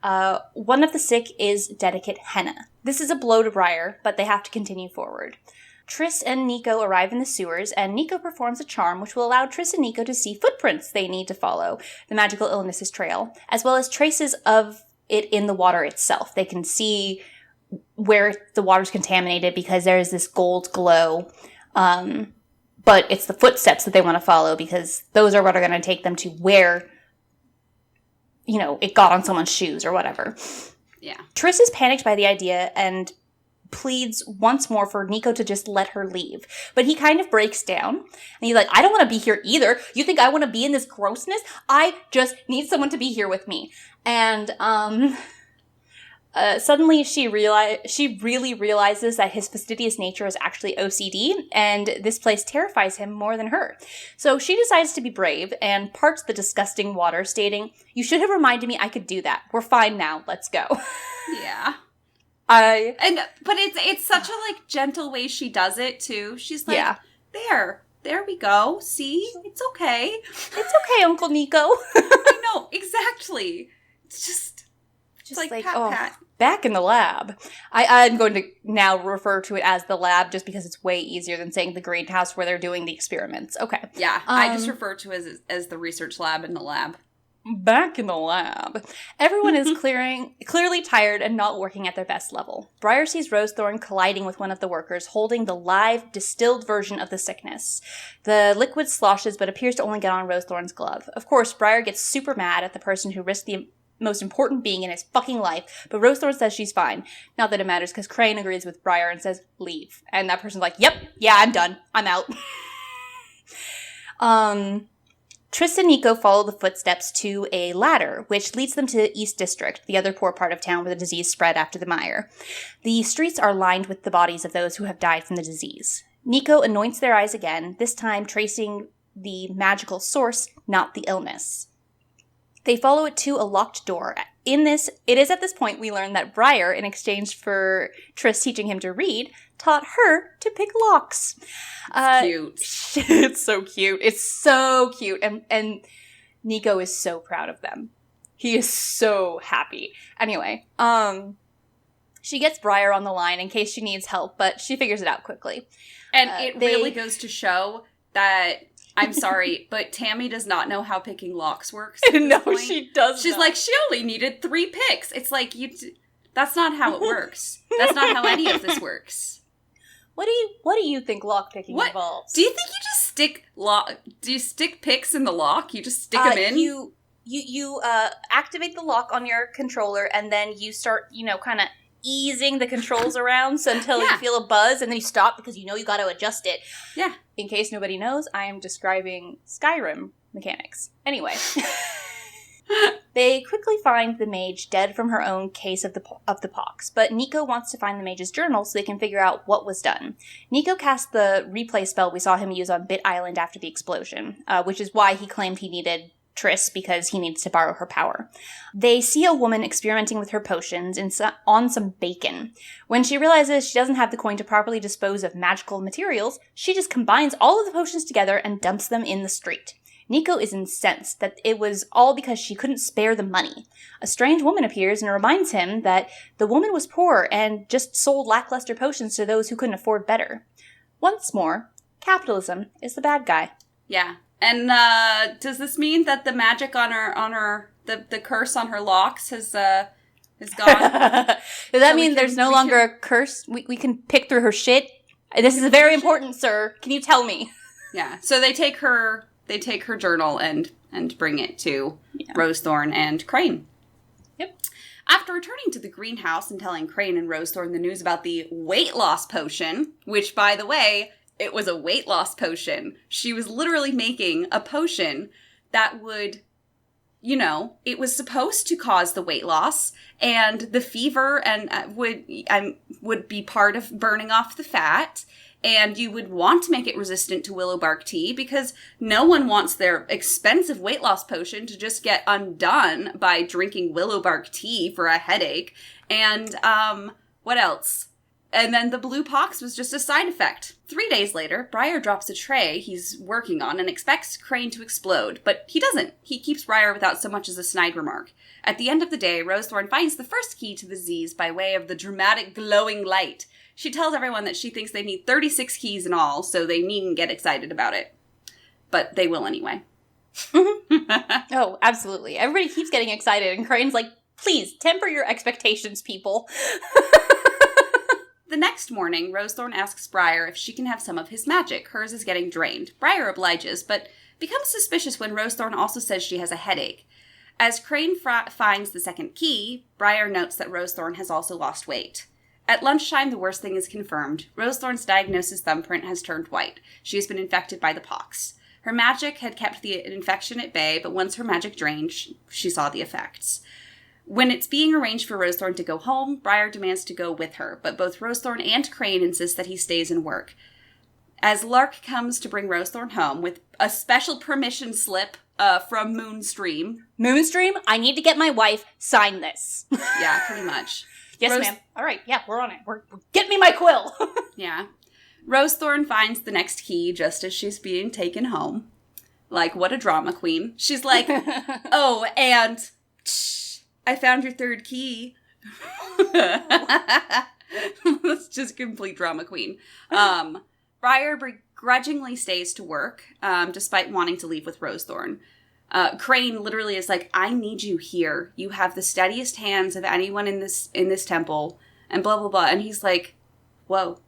One of the sick is Dedicate Henna. This is a blow to Briar, but they have to continue forward. Triss and Nico arrive in the sewers, and Nico performs a charm which will allow Triss and Nico to see footprints they need to follow, the magical illness's trail, as well as traces of it in the water itself. They can see where the water's contaminated because there is this gold glow, but it's the footsteps that they want to follow because those are what are going to take them to where, it got on someone's shoes or whatever. Yeah. Triss is panicked by the idea and pleads once more for Nico to just let her leave. But he kind of breaks down, and he's like, I don't want to be here either. You think I want to be in this grossness? I just need someone to be here with me. And, suddenly she really realizes that his fastidious nature is actually OCD, and this place terrifies him more than her. So she decides to be brave and parts the disgusting water, stating, you should have reminded me I could do that. We're fine now. Let's go. Yeah. But it's such a gentle way she does it too. She's like, yeah. There we go. See? It's okay. It's okay, Uncle Nico. I know, exactly. It's just like pat. Back in the lab. I'm going to now refer to it as the lab just because it's way easier than saying the greenhouse where they're doing the experiments. Okay. Yeah, I just refer to it as the research lab in the lab. Back in the lab. Everyone is clearly tired and not working at their best level. Briar sees Rosethorn colliding with one of the workers, holding the live, distilled version of the sickness. The liquid sloshes but appears to only get on Rosethorn's glove. Of course, Briar gets super mad at the person who risked the most important being in his fucking life, but Rosethorn says she's fine. Not that it matters, because Crane agrees with Briar and says, leave. And that person's like, yep, yeah, I'm done. I'm out. Triss and Nico follow the footsteps to a ladder, which leads them to the East District, the other poor part of town where the disease spread after the mire. The streets are lined with the bodies of those who have died from the disease. Nico anoints their eyes again, this time tracing the magical source, not the illness. They follow it to a locked door. It is at this point we learn that Briar, in exchange for Triss teaching him to read, taught her to pick locks. Cute. It's so cute. It's so cute. And Nico is so proud of them. He is so happy. Anyway, she gets Briar on the line in case she needs help, but she figures it out quickly. And it really goes to show that, I'm sorry, but Tammy does not know how picking locks works. No, she doesn't. She's like, she only needed 3 picks. It's like, that's not how it works. That's not how any of this works. What do you think lock picking involves? Do you think you just stick picks in the lock? You just stick them in? You activate the lock on your controller, and then you start, kind of easing the controls around until you feel a buzz, and then you stop because you got to adjust it. Yeah. In case nobody knows, I am describing Skyrim mechanics. Anyway. They quickly find the mage dead from her own case of the pox, but Nico wants to find the mage's journal so they can figure out what was done. Nico cast the replay spell we saw him use on Bit Island after the explosion, which is why he claimed he needed Triss, because he needs to borrow her power. They see a woman experimenting with her potions on some bacon. When she realizes she doesn't have the coin to properly dispose of magical materials, she just combines all of the potions together and dumps them in the street. Nico is incensed that it was all because she couldn't spare the money. A strange woman appears and reminds him that the woman was poor and just sold lackluster potions to those who couldn't afford better. Once more, capitalism is the bad guy. Yeah. And does this mean that the magic on her the curse on her locks has gone? Does that mean there's no longer a curse? We can pick through her shit? This is very important, sir. Can you tell me? Yeah. So they take her journal and bring it to Rosethorn and Crane. Yep. After returning to the greenhouse and telling Crane and Rosethorn the news about the weight loss potion, which, by the way, it was a weight loss potion. She was literally making a potion that would, it was supposed to cause the weight loss and the fever and would be part of burning off the fat. And you would want to make it resistant to willow bark tea because no one wants their expensive weight loss potion to just get undone by drinking willow bark tea for a headache. And what else? And then the blue pox was just a side effect. 3 days later, Briar drops a tray he's working on and expects Crane to explode, but he doesn't. He keeps Briar without so much as a snide remark. At the end of the day, Rosethorn finds the first key to the Z's by way of the dramatic glowing light. She tells everyone that she thinks they need 36 keys in all, so they needn't get excited about it. But they will anyway. Oh, absolutely. Everybody keeps getting excited, and Crane's like, please, temper your expectations, people. The next morning, Rosethorn asks Briar if she can have some of his magic. Hers is getting drained. Briar obliges, but becomes suspicious when Rosethorn also says she has a headache. As Crane finds the second key, Briar notes that Rosethorn has also lost weight. At lunchtime, the worst thing is confirmed. Rosethorn's diagnosis thumbprint has turned white. She has been infected by the pox. Her magic had kept the infection at bay, but once her magic drained, she saw the effects. When it's being arranged for Rosethorn to go home, Briar demands to go with her, but both Rosethorn and Crane insist that he stays and work. As Lark comes to bring Rosethorn home with a special permission slip from Moonstream. Moonstream, I need to get my wife, sign this. Yeah, pretty much. Yes, ma'am. All right, yeah, we're on it. Get me my quill. Yeah. Rosethorn finds the next key just as she's being taken home. Like, what a drama queen. She's like, oh, and I found your third key. That's just complete drama queen. Briar begrudgingly stays to work, despite wanting to leave with Rosethorn. Crane literally is like, I need you here. You have the steadiest hands of anyone in this temple, and blah, blah, blah. And he's like, whoa.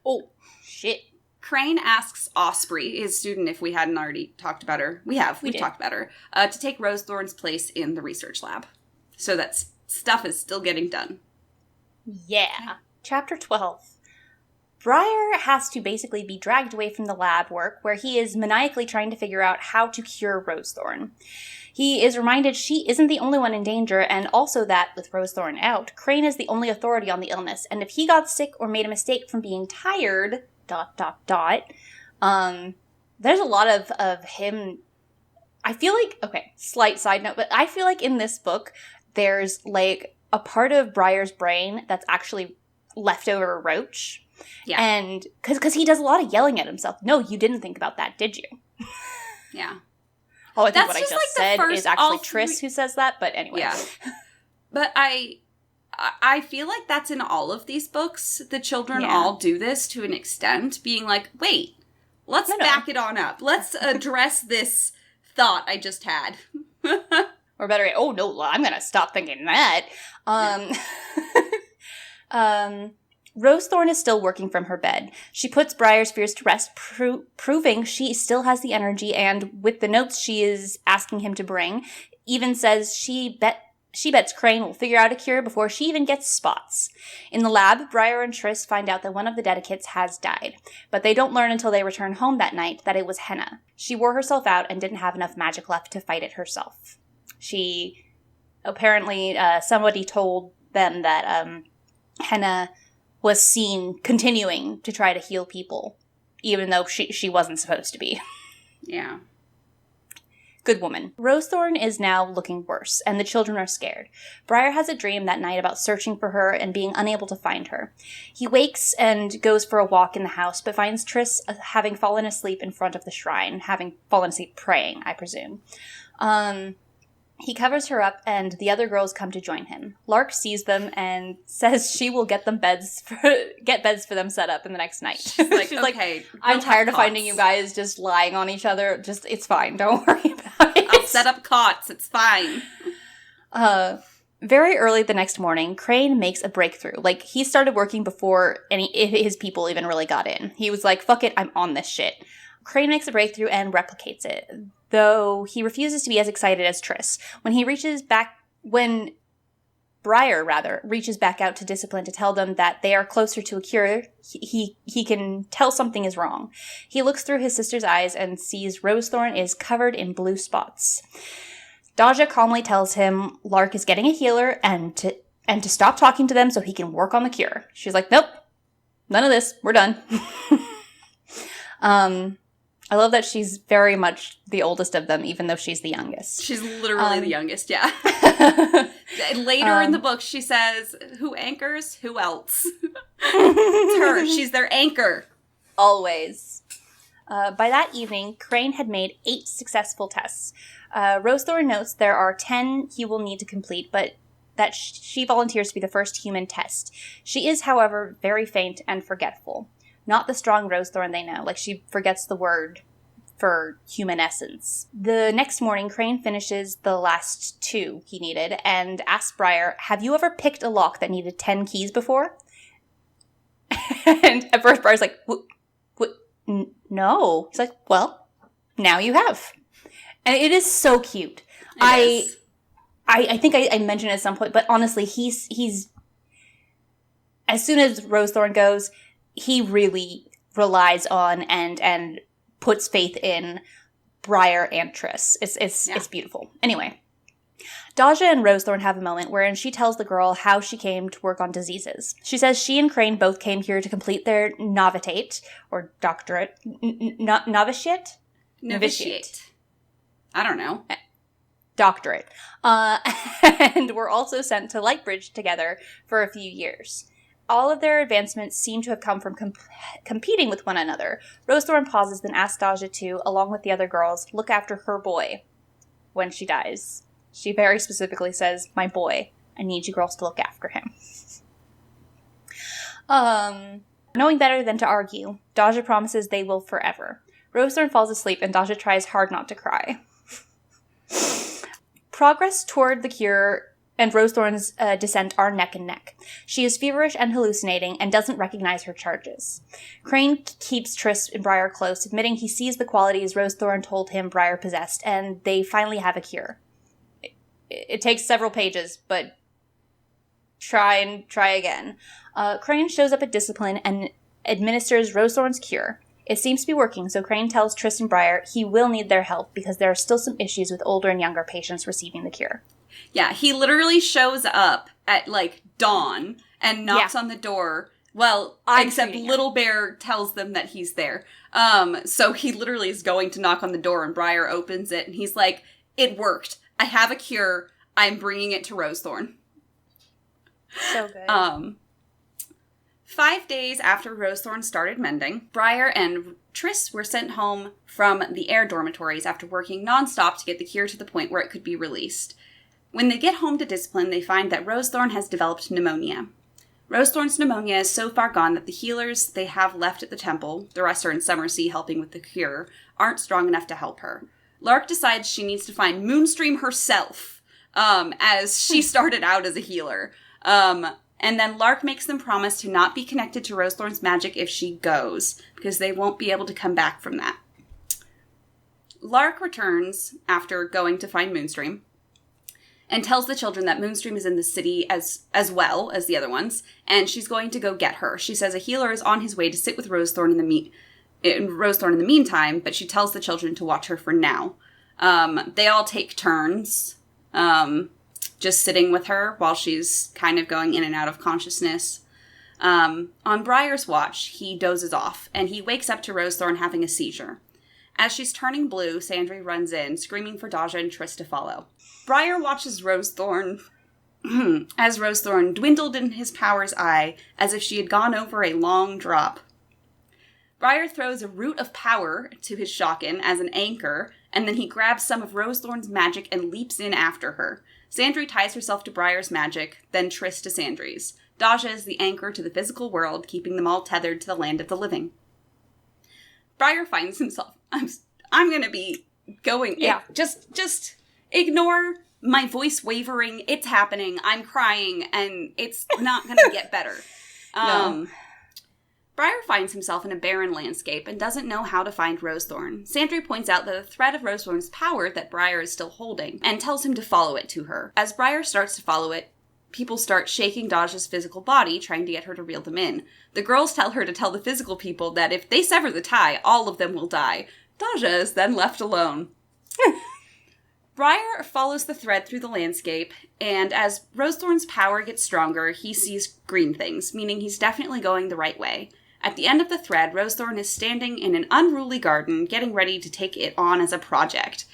Oh, shit. Crane asks Osprey, his student, if we hadn't already talked about her. We've talked about her, to take Rosethorn's place in the research lab. So that stuff is still getting done. Yeah. Chapter 12. Briar has to basically be dragged away from the lab work, where he is maniacally trying to figure out how to cure Rosethorn. He is reminded she isn't the only one in danger, and also that, with Rosethorn out, Crane is the only authority on the illness, and if he got sick or made a mistake from being tired... There's a lot of him... I feel like, okay, slight side note, but I feel like in this book, there's, like, a part of Briar's brain that's actually leftover Roach. Yeah. And, because he does a lot of yelling at himself. No, you didn't think about that, did you? Yeah. Oh, I think That's what I just, just like, said is actually Triss who says that, but anyway. Yeah. But I feel like that's in all of these books. The children all do this to an extent, being like, wait, let's back it on up. Let's address this thought I just had. Or better, oh no, I'm going to stop thinking that. Rosethorn is still working from her bed. She puts Briar's fears to rest, proving she still has the energy, and with the notes she is asking him to bring, even says she bets Crane will figure out a cure before she even gets spots. In the lab, Briar and Triss find out that one of the dedicates has died, but they don't learn until they return home that night that it was Henna. She wore herself out and didn't have enough magic left to fight it herself. She, apparently, somebody told them that Henna was seen continuing to try to heal people, even though she wasn't supposed to be. Yeah. Good woman. Rosethorn is now looking worse, and the children are scared. Briar has a dream that night about searching for her and being unable to find her. He wakes and goes for a walk in the house, but finds Triss having fallen asleep in front of the shrine, having fallen asleep praying, I presume. He covers her up, and the other girls come to join him. Lark sees them and says she will get beds for them set up in the next night. She's okay, like, I'm tired of finding you guys just lying on each other. Just, it's fine. Don't worry about it. I'll set up cots. It's fine. Very early the next morning, Crane makes a breakthrough. Like, he started working before his people even really got in. He was like, fuck it, I'm on this shit. Crane makes a breakthrough and replicates it, though he refuses to be as excited as Triss. When Briar reaches back out to Discipline to tell them that they are closer to a cure, he can tell something is wrong. He looks through his sister's eyes and sees Rosethorn is covered in blue spots. Daja calmly tells him Lark is getting a healer and to stop talking to them so he can work on the cure. She's like, nope, none of this, we're done. I love that she's very much the oldest of them, even though she's the youngest. She's literally the youngest, yeah. Later in the book, she says, who anchors? Who else? It's her. She's their anchor. Always. By that evening, Crane had made 8 successful tests. Rosethorn notes there are 10 he will need to complete, but that she volunteers to be the first human test. She is, however, very faint and forgetful. Not the strong Rosethorn they know, like she forgets the word for human essence. The next morning, Crane finishes the last 2 he needed and asks Briar, have you ever picked a lock that needed 10 keys before? And at first Briar's like, no. He's like, well, now you have. And it is so cute. I think I mentioned it at some point, but honestly, he's as soon as Rosethorn goes, he really relies on and puts faith in Briar and Triss. It's beautiful. Anyway, Daja and Rosethorn have a moment wherein she tells the girl how she came to work on diseases. She says she and Crane both came here to complete their novitate, or doctorate. Novitiate? Novitiate. I don't know. Doctorate. And were also sent to Lightbridge together for a few years. All of their advancements seem to have come from competing with one another. Rosethorn pauses, then asks Daja to, along with the other girls, look after her boy when she dies. She very specifically says, my boy, I need you girls to look after him. Knowing better than to argue, Daja promises they will forever. Rosethorn falls asleep and Daja tries hard not to cry. Progress toward the cure and Rosethorn's descent are neck and neck. She is feverish and hallucinating and doesn't recognize her charges. Crane keeps Triss and Briar close, admitting he sees the qualities Rosethorn told him Briar possessed, and they finally have a cure. It takes several pages, but try again. Crane shows up at Discipline and administers Rosethorn's cure. It seems to be working, so Crane tells Triss and Briar he will need their help because there are still some issues with older and younger patients receiving the cure. Yeah, he literally shows up at, like, dawn and knocks on the door, Well, I'm except shooting Little Bear tells them that he's there. So he literally is going to knock on the door, and Briar opens it, and he's like, it worked. I have a cure. I'm bringing it to Rosethorn. So good. 5 days after Rosethorn started mending, Briar and Triss were sent home from the air dormitories after working nonstop to get the cure to the point where it could be released. When they get home to Discipline, they find that Rosethorn has developed pneumonia. Rosethorn's pneumonia is so far gone that the healers they have left at the temple, the rest are in Summersea helping with the cure, aren't strong enough to help her. Lark decides she needs to find Moonstream herself, as she started out as a healer. And then Lark makes them promise to not be connected to Rosethorn's magic if she goes, because they won't be able to come back from that. Lark returns after going to find Moonstream, and tells the children that Moonstream is in the city as well as the other ones, and she's going to go get her. She says a healer is on his way to sit with Rosethorn in the meantime, but she tells the children to watch her for now. They all take turns, just sitting with her while she's kind of going in and out of consciousness. On Briar's watch, he dozes off, and he wakes up to Rosethorn having a seizure. As she's turning blue, Sandry runs in, screaming for Daja and Triss to follow. Briar watches Rosethorn as Rosethorn dwindled in his power's eye, as if she had gone over a long drop. Briar throws a root of power to his shotgun as an anchor, and then he grabs some of Rosethorn's magic and leaps in after her. Sandry ties herself to Briar's magic, then Triss to Sandry's. Daja is the anchor to the physical world, keeping them all tethered to the land of the living. Briar finds himself... I'm gonna be going... Yeah. Just ignore my voice wavering. It's happening. I'm crying, and it's not gonna get better. No. Briar finds himself in a barren landscape and doesn't know how to find Rosethorn. Sandry points out that the thread of Rosethorn's power that Briar is still holding, and tells him to follow it to her. As Briar starts to follow it, people start shaking Daja's physical body, trying to get her to reel them in. The girls tell her to tell the physical people that if they sever the tie, all of them will die. Daja is then left alone. Briar follows the thread through the landscape, and as Rosethorn's power gets stronger, he sees green things, meaning he's definitely going the right way. At the end of the thread, Rosethorn is standing in an unruly garden, getting ready to take it on as a project.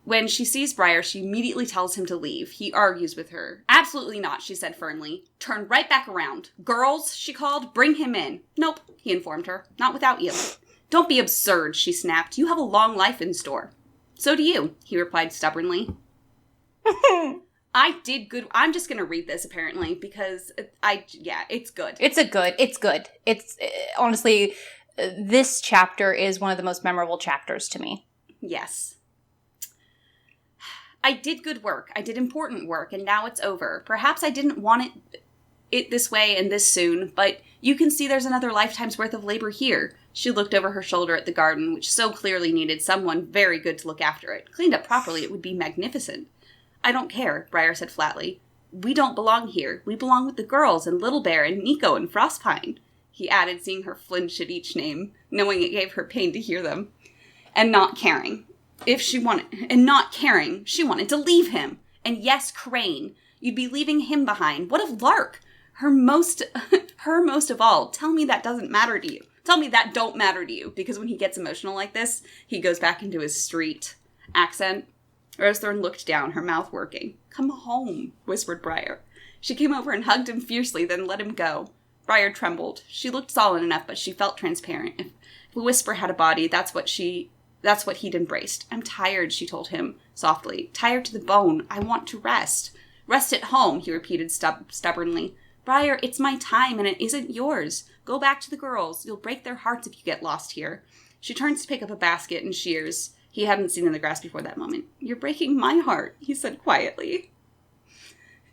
When she sees Briar, she immediately tells him to leave. He argues with her. Absolutely not, she said firmly. Turn right back around. Girls, she called, bring him in. Nope, he informed her. Not without you. Don't be absurd, she snapped. You have a long life in store. So do you, he replied stubbornly. I did good. I'm just going to read this, apparently, because it's good. It's good. It's honestly, this chapter is one of the most memorable chapters to me. Yes. I did good work. I did important work, and now it's over. Perhaps I didn't want it this way and this soon, but you can see there's another lifetime's worth of labor here. She looked over her shoulder at the garden, which so clearly needed someone very good to look after it. Cleaned up properly, it would be magnificent. I don't care, Briar said flatly. We don't belong here. We belong with the girls and Little Bear and Nico and Frostpine, he added, seeing her flinch at each name, knowing it gave her pain to hear them. And not caring. She wanted to leave him. And yes, Crane, you'd be leaving him behind. What of Lark? Her most of all. Tell me that doesn't matter to you. Tell me that don't matter to you. Because when he gets emotional like this, he goes back into his street accent. Rosethorn looked down, her mouth working. Come home, whispered Briar. She came over and hugged him fiercely, then let him go. Briar trembled. She looked sullen enough, but she felt transparent. If a whisper had a body, that's what he'd embraced. I'm tired, she told him softly. Tired to the bone. I want to rest. Rest at home, he repeated stubbornly. Briar, it's my time, and it isn't yours. Go back to the girls. You'll break their hearts if you get lost here. She turns to pick up a basket and shears he hadn't seen in the grass before that moment. You're breaking my heart, he said quietly.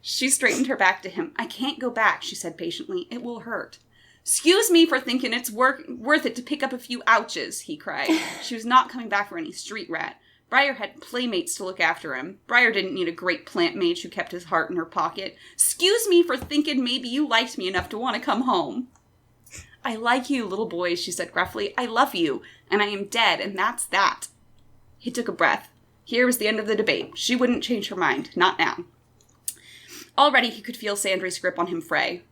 She straightened her back to him. I can't go back, she said patiently. It will hurt. Excuse me for thinking it's worth it to pick up a few ouches, he cried. She was not coming back for any street rat. Briar had playmates to look after him. Briar didn't need a great plant mage who kept his heart in her pocket. Excuse me for thinking maybe you liked me enough to want to come home. I like you, little boy, she said gruffly. I love you, and I am dead, and that's that. He took a breath. Here was the end of the debate. She wouldn't change her mind. Not now. Already he could feel Sandry's grip on him fray.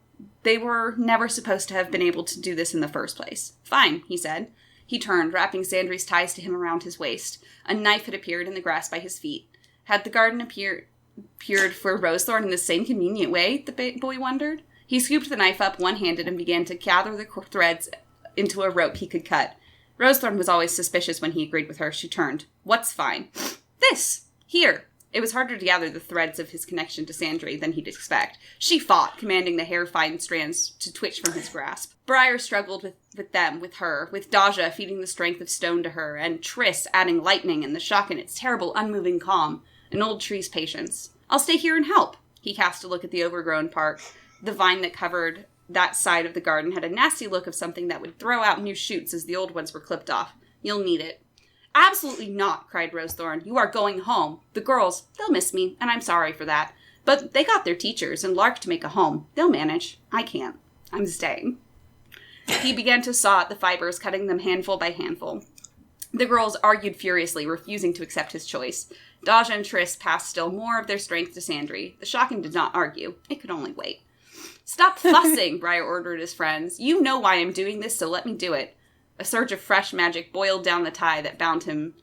They were never supposed to have been able to do this in the first place. Fine, he said. He turned, wrapping Sandry's ties to him around his waist. A knife had appeared in the grass by his feet. Had the garden appeared for Rosethorn in the same convenient way, the boy wondered? He scooped the knife up one-handed and began to gather the threads into a rope he could cut. Rosethorn was always suspicious when he agreed with her. She turned. What's fine? This! Here! It was harder to gather the threads of his connection to Sandry than he'd expect. She fought, commanding the hair-fine strands to twitch from his grasp. Briar struggled with her, with Daja feeding the strength of stone to her, and Triss adding lightning and the shock in its terrible, unmoving calm, an old tree's patience. I'll stay here and help. He cast a look at the overgrown park. The vine that covered that side of the garden had a nasty look of something that would throw out new shoots as the old ones were clipped off. You'll need it. Absolutely not, cried Rosethorn. You are going home. The girls, they'll miss me, and I'm sorry for that. But they got their teachers and Lark to make a home. They'll manage. I can't. I'm staying. He began to saw at the fibers, cutting them handful by handful. The girls argued furiously, refusing to accept his choice. Daja and Triss passed still more of their strength to Sandry. The Shocking did not argue. It could only wait. Stop fussing, Briar ordered his friends. You know why I'm doing this, so let me do it. A surge of fresh magic boiled down the tie that bound him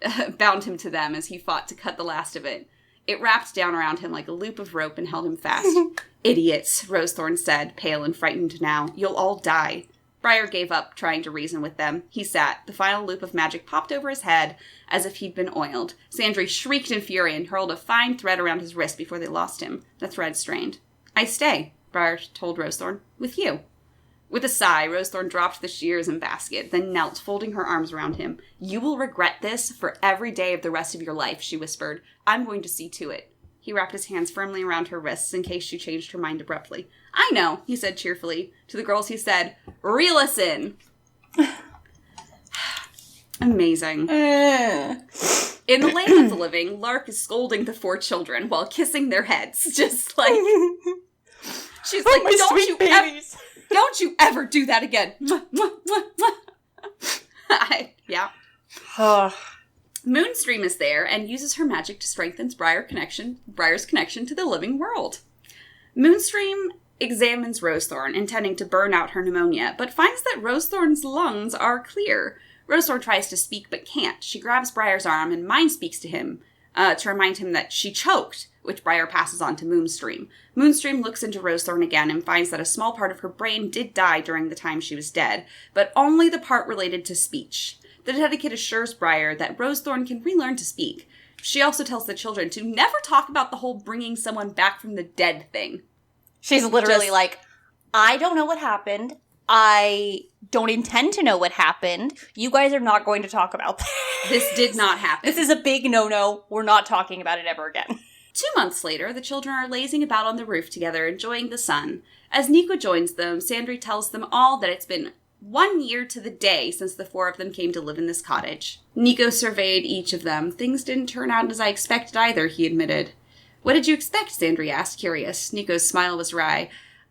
to them as he fought to cut the last of it. It wrapped down around him like a loop of rope and held him fast. Idiots, Rosethorn said, pale and frightened now. You'll all die. Briar gave up trying to reason with them. He sat. The final loop of magic popped over his head as if he'd been oiled. Sandry shrieked in fury and hurled a fine thread around his wrist before they lost him. The thread strained. I stay, Briar told Rosethorn. With you. With a sigh, Rosethorn dropped the shears and basket, then knelt, folding her arms around him. You will regret this for every day of the rest of your life, she whispered. I'm going to see to it. He wrapped his hands firmly around her wrists in case she changed her mind abruptly. I know, he said cheerfully. To the girls he said, reel us in. Amazing. In the land of the living, Lark is scolding the 4 children while kissing their heads. Just like... She's like, don't you ever do that again. Yeah. Moonstream is there and uses her magic to strengthen Briar's connection to the living world. Moonstream examines Rosethorn, intending to burn out her pneumonia, but finds that Rosethorn's lungs are clear. Rosethorn tries to speak but can't. She grabs Briar's arm and mind speaks to him to remind him that she choked, which Briar passes on to Moonstream. Moonstream looks into Rosethorn again and finds that a small part of her brain did die during the time she was dead, but only the part related to speech. The Dedicate assures Briar that Rosethorn can relearn to speak. She also tells the children to never talk about the whole bringing someone back from the dead thing. She's literally like, I don't know what happened. I don't intend to know what happened. You guys are not going to talk about this. This did not happen. This is a big no-no. We're not talking about it ever again. 2 months later, the children are lazing about on the roof together, enjoying the sun. As Nico joins them, Sandry tells them all that it's been 1 year to the day since the 4 of them came to live in this cottage. Nico surveyed each of them. Things didn't turn out as I expected either, he admitted. What did you expect? Sandry asked, curious. Nico's smile was wry.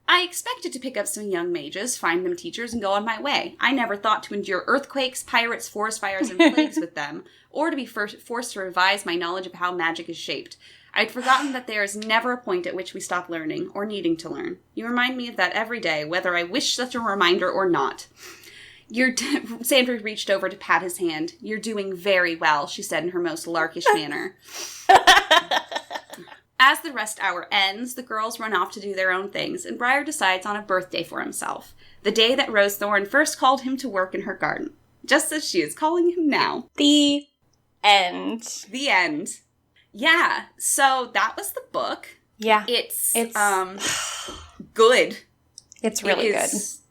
I expected to pick up some young mages, find them teachers, and go on my way. I never thought to endure earthquakes, pirates, forest fires, and plagues with them, or to be forced to revise my knowledge of how magic is shaped. I'd forgotten that there is never a point at which we stop learning, or needing to learn. You remind me of that every day, whether I wish such a reminder or not. Sandra reached over to pat his hand. You're doing very well, she said in her most larkish manner. As the rest hour ends, the girls run off to do their own things, and Briar decides on a birthday for himself. The day that Rosethorn first called him to work in her garden. Just as she is calling him now. The end. The end. Yeah, so that was the book. Yeah. It's good. It's really good.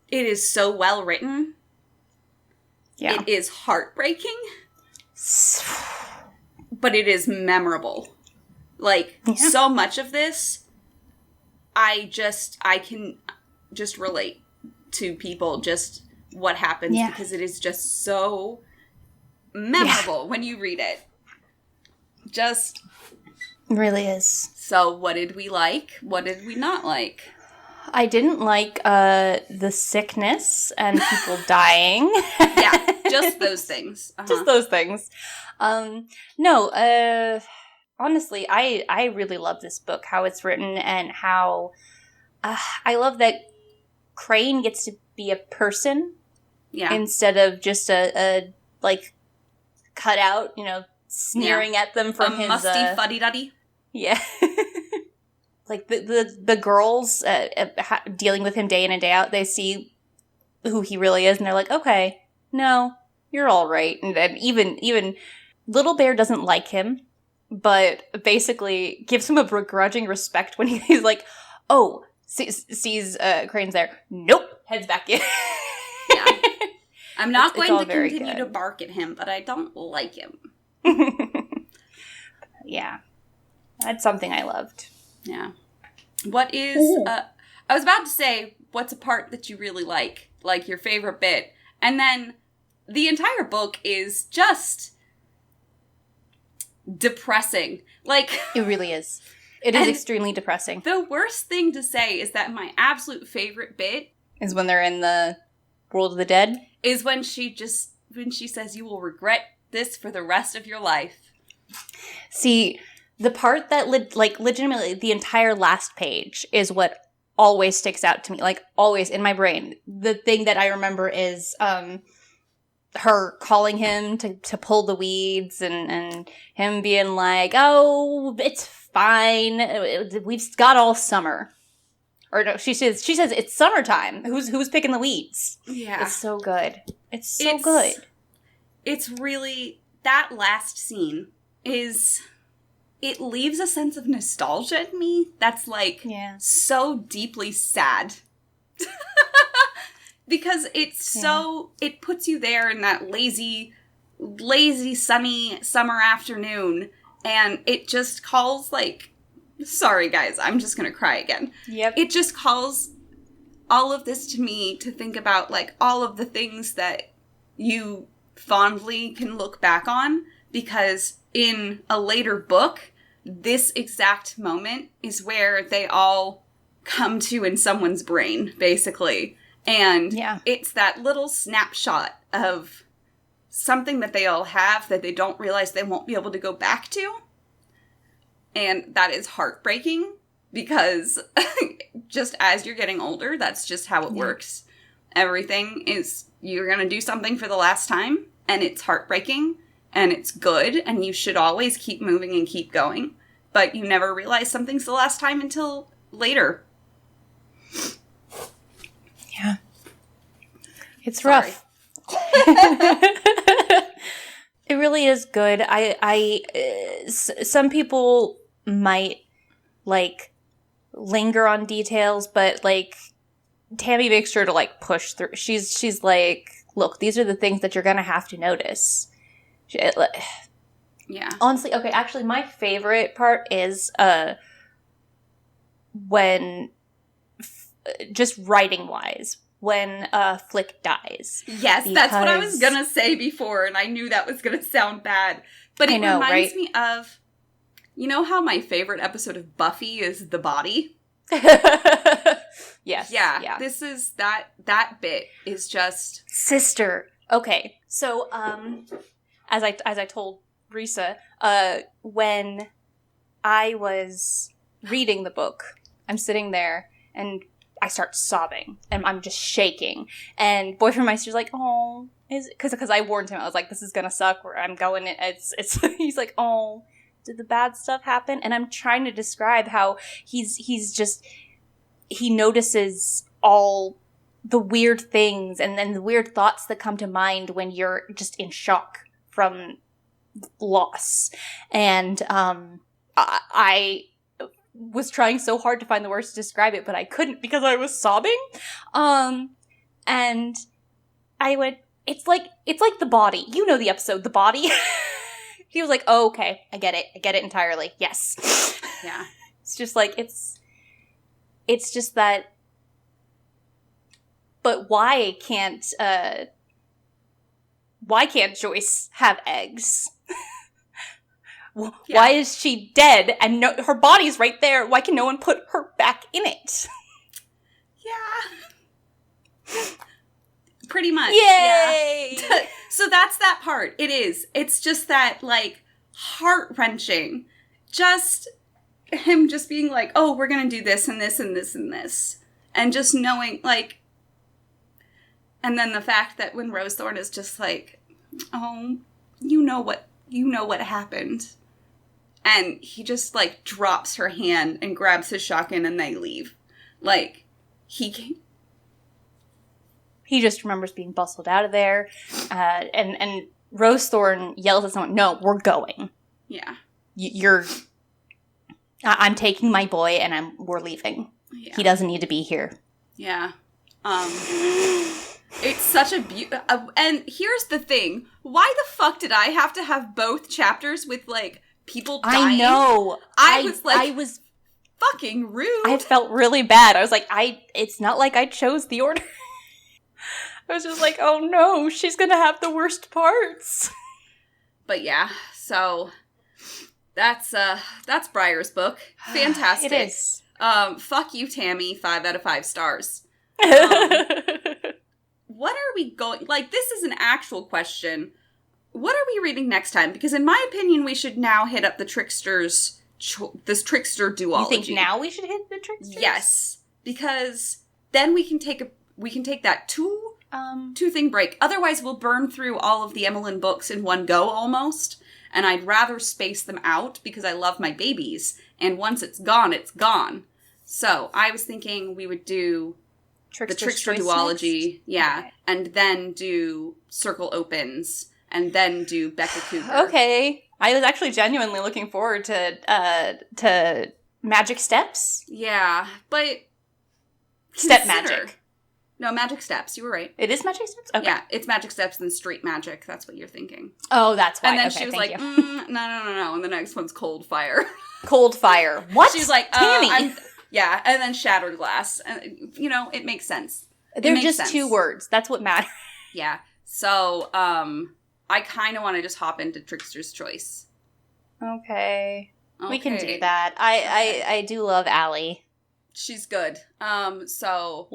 It is so well written. Yeah. It is heartbreaking. But it is memorable. So much of this, I can just relate to people, just what happens, because it is just so memorable when you read it. Just... It really is. So, what did we like? What did we not like? I didn't like the sickness and people dying. Yeah, just those things. Uh-huh. Just those things. Honestly, I really love this book, how it's written, and how I love that Crane gets to be a person Yeah. instead of just a like cutout, sneering at them from his musty fuddy-duddy. Yeah. Like the girls dealing with him day in and day out, they see who he really is, and they're like, okay, no, you're all right. And then even Little Bear doesn't like him, but basically gives him a begrudging respect when he's like, oh, sees Crane's there. Nope, heads back in. Yeah. I'm not going to continue good. to bark at him, but I don't like him. Yeah. That's something I loved. Yeah. What is... I was about to say, what's a part that you really like your favorite bit? And then the entire book is just depressing. Like... It really is. It is extremely depressing. The worst thing to say is that my absolute favorite bit... is when they're in the world of the dead? Is when she says, you will regret this for the rest of your life. See... The part that, legitimately, the entire last page is what always sticks out to me. Like, always in my brain. The thing that I remember is her calling him to pull the weeds and him being like, oh, it's fine. We've got all summer. Or no, she says it's summertime. Who's picking the weeds? Yeah. It's so good. It's so good. It's really... That last scene is... It leaves a sense of nostalgia in me that's, so deeply sad. Because it's so... It puts you there in that lazy, sunny summer afternoon, and it just calls, Sorry, guys, I'm just gonna cry again. Yep. It just calls all of this to me to think about, all of the things that you fondly can look back on, because in a later book... This exact moment is where they all come to in someone's brain, basically. And it's that little snapshot of something that they all have that they don't realize they won't be able to go back to. And that is heartbreaking because just as you're getting older, that's just how it works. Everything is, you're going to do something for the last time, and it's heartbreaking. And it's good, and you should always keep moving and keep going. But you never realize something's the last time until later. Yeah. It's rough. It really is good. Some people might, linger on details, but, Tammy makes sure to, push through. She's like, look, these are the things that you're gonna have to notice. Yeah. Honestly, okay, actually, my favorite part is when, just writing-wise, when Flick dies. Yes, that's what I was gonna say before, and I knew that was gonna sound bad. But it reminds me of, you know how my favorite episode of Buffy is The Body? Yes. Yeah. This is, that bit is just... Sister. Okay, so, as I told Risa, when I was reading the book, I'm sitting there and I start sobbing and I'm just shaking. And Boyfriend Meister's like, "Oh, is it?" Because I warned him. I was like, "This is gonna suck. Where I'm going." It's. He's like, "Oh, did the bad stuff happen?" And I'm trying to describe how he notices all the weird things and then the weird thoughts that come to mind when you're just in shock from loss. And I was trying so hard to find the words to describe it, but I couldn't because I was sobbing. And I went, it's like The Body. You know the episode, The Body. He was like, "Oh, okay, I get it entirely. Yes." Yeah. It's just it's just that. But why can't Joyce have eggs? Why is she dead and her body's right there? Why can no one put her back in it? Yeah. Pretty much. Yay! Yeah. So that's that part. It is. It's just that, heart-wrenching. Just him just being like, "Oh, we're gonna do this and this and this and this." And just knowing, And then the fact that when Rose Thorn is just like, oh, you know what happened. And he just, like, drops her hand and grabs his shotgun and they leave. Like, he just remembers being bustled out of there. And Rose Thorn yells at someone, no, we're going. Yeah. I'm taking my boy and we're leaving. Yeah. He doesn't need to be here. Yeah. It's such a and here's the thing. Why the fuck did I have to have both chapters with, like, people dying? I know. I was fucking rude. I felt really bad. I was like, it's not like I chose the order. I was just like, oh no, she's gonna have the worst parts. But yeah, so that's Briar's book. Fantastic. It is. Fuck you, Tammy. 5 out of 5 stars. What are we going... Like, this is an actual question. What are we reading next time? Because in my opinion, we should now hit up the Trickster's... this Trickster duology. You think now we should hit the Tricksters? Yes. Because then we can take that two-thing break. Otherwise, we'll burn through all of the Emmeline books in one go, almost. And I'd rather space them out because I love my babies. And once it's gone, it's gone. So, I was thinking we would do... the Trickster duology, next? Yeah, okay. And then do Circle Opens, and then do Becca Cougar. Okay, I was actually genuinely looking forward to Magic Steps. Yeah, but Step Magic. No, Magic Steps. You were right. It is Magic Steps. Okay. Yeah, it's Magic Steps and Street Magic. That's what you're thinking. Oh, that's why. And then okay, she was like, no, and the next one's Cold Fire. Cold Fire. What? She's like, Tammy. Yeah, and then Shattered Glass. And, it makes sense. They're just 2 words. That's what matters. Yeah. So, I kind of want to just hop into Trickster's Choice. Okay. We can do that. I do love Allie. She's good. So...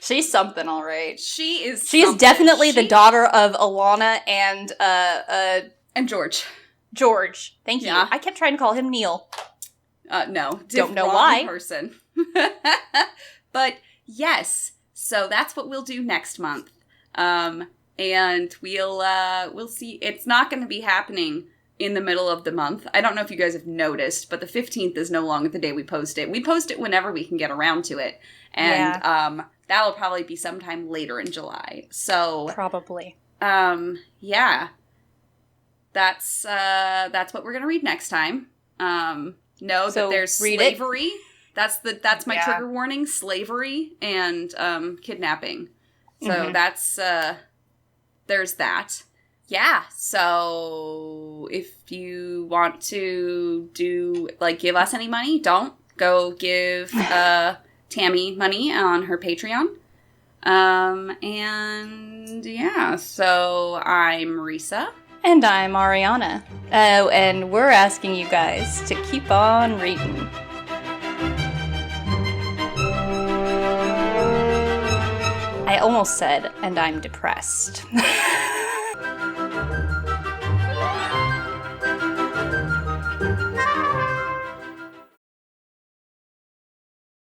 She's something, all right. She is definitely the daughter of Alana and George. George. Thank you. Yeah. I kept trying to call him Neil. No. Don't know why. Person. But yes, so that's what we'll do next month. And we'll see. It's not going to be happening in the middle of the month. I don't know if you guys have noticed, but the 15th is no longer the day we post it. We post it whenever we can get around to it. And that'll probably be sometime later in July. So probably. Yeah. That's what we're going to read next time. That there's slavery. That's my trigger warning. Slavery and kidnapping. So that's there's that. Yeah. So if you want to give us any money, don't go give Tammy money on her Patreon. And yeah. So I'm Marisa. And I'm Ariana. And we're asking you guys to keep on reading. I almost said, and I'm depressed.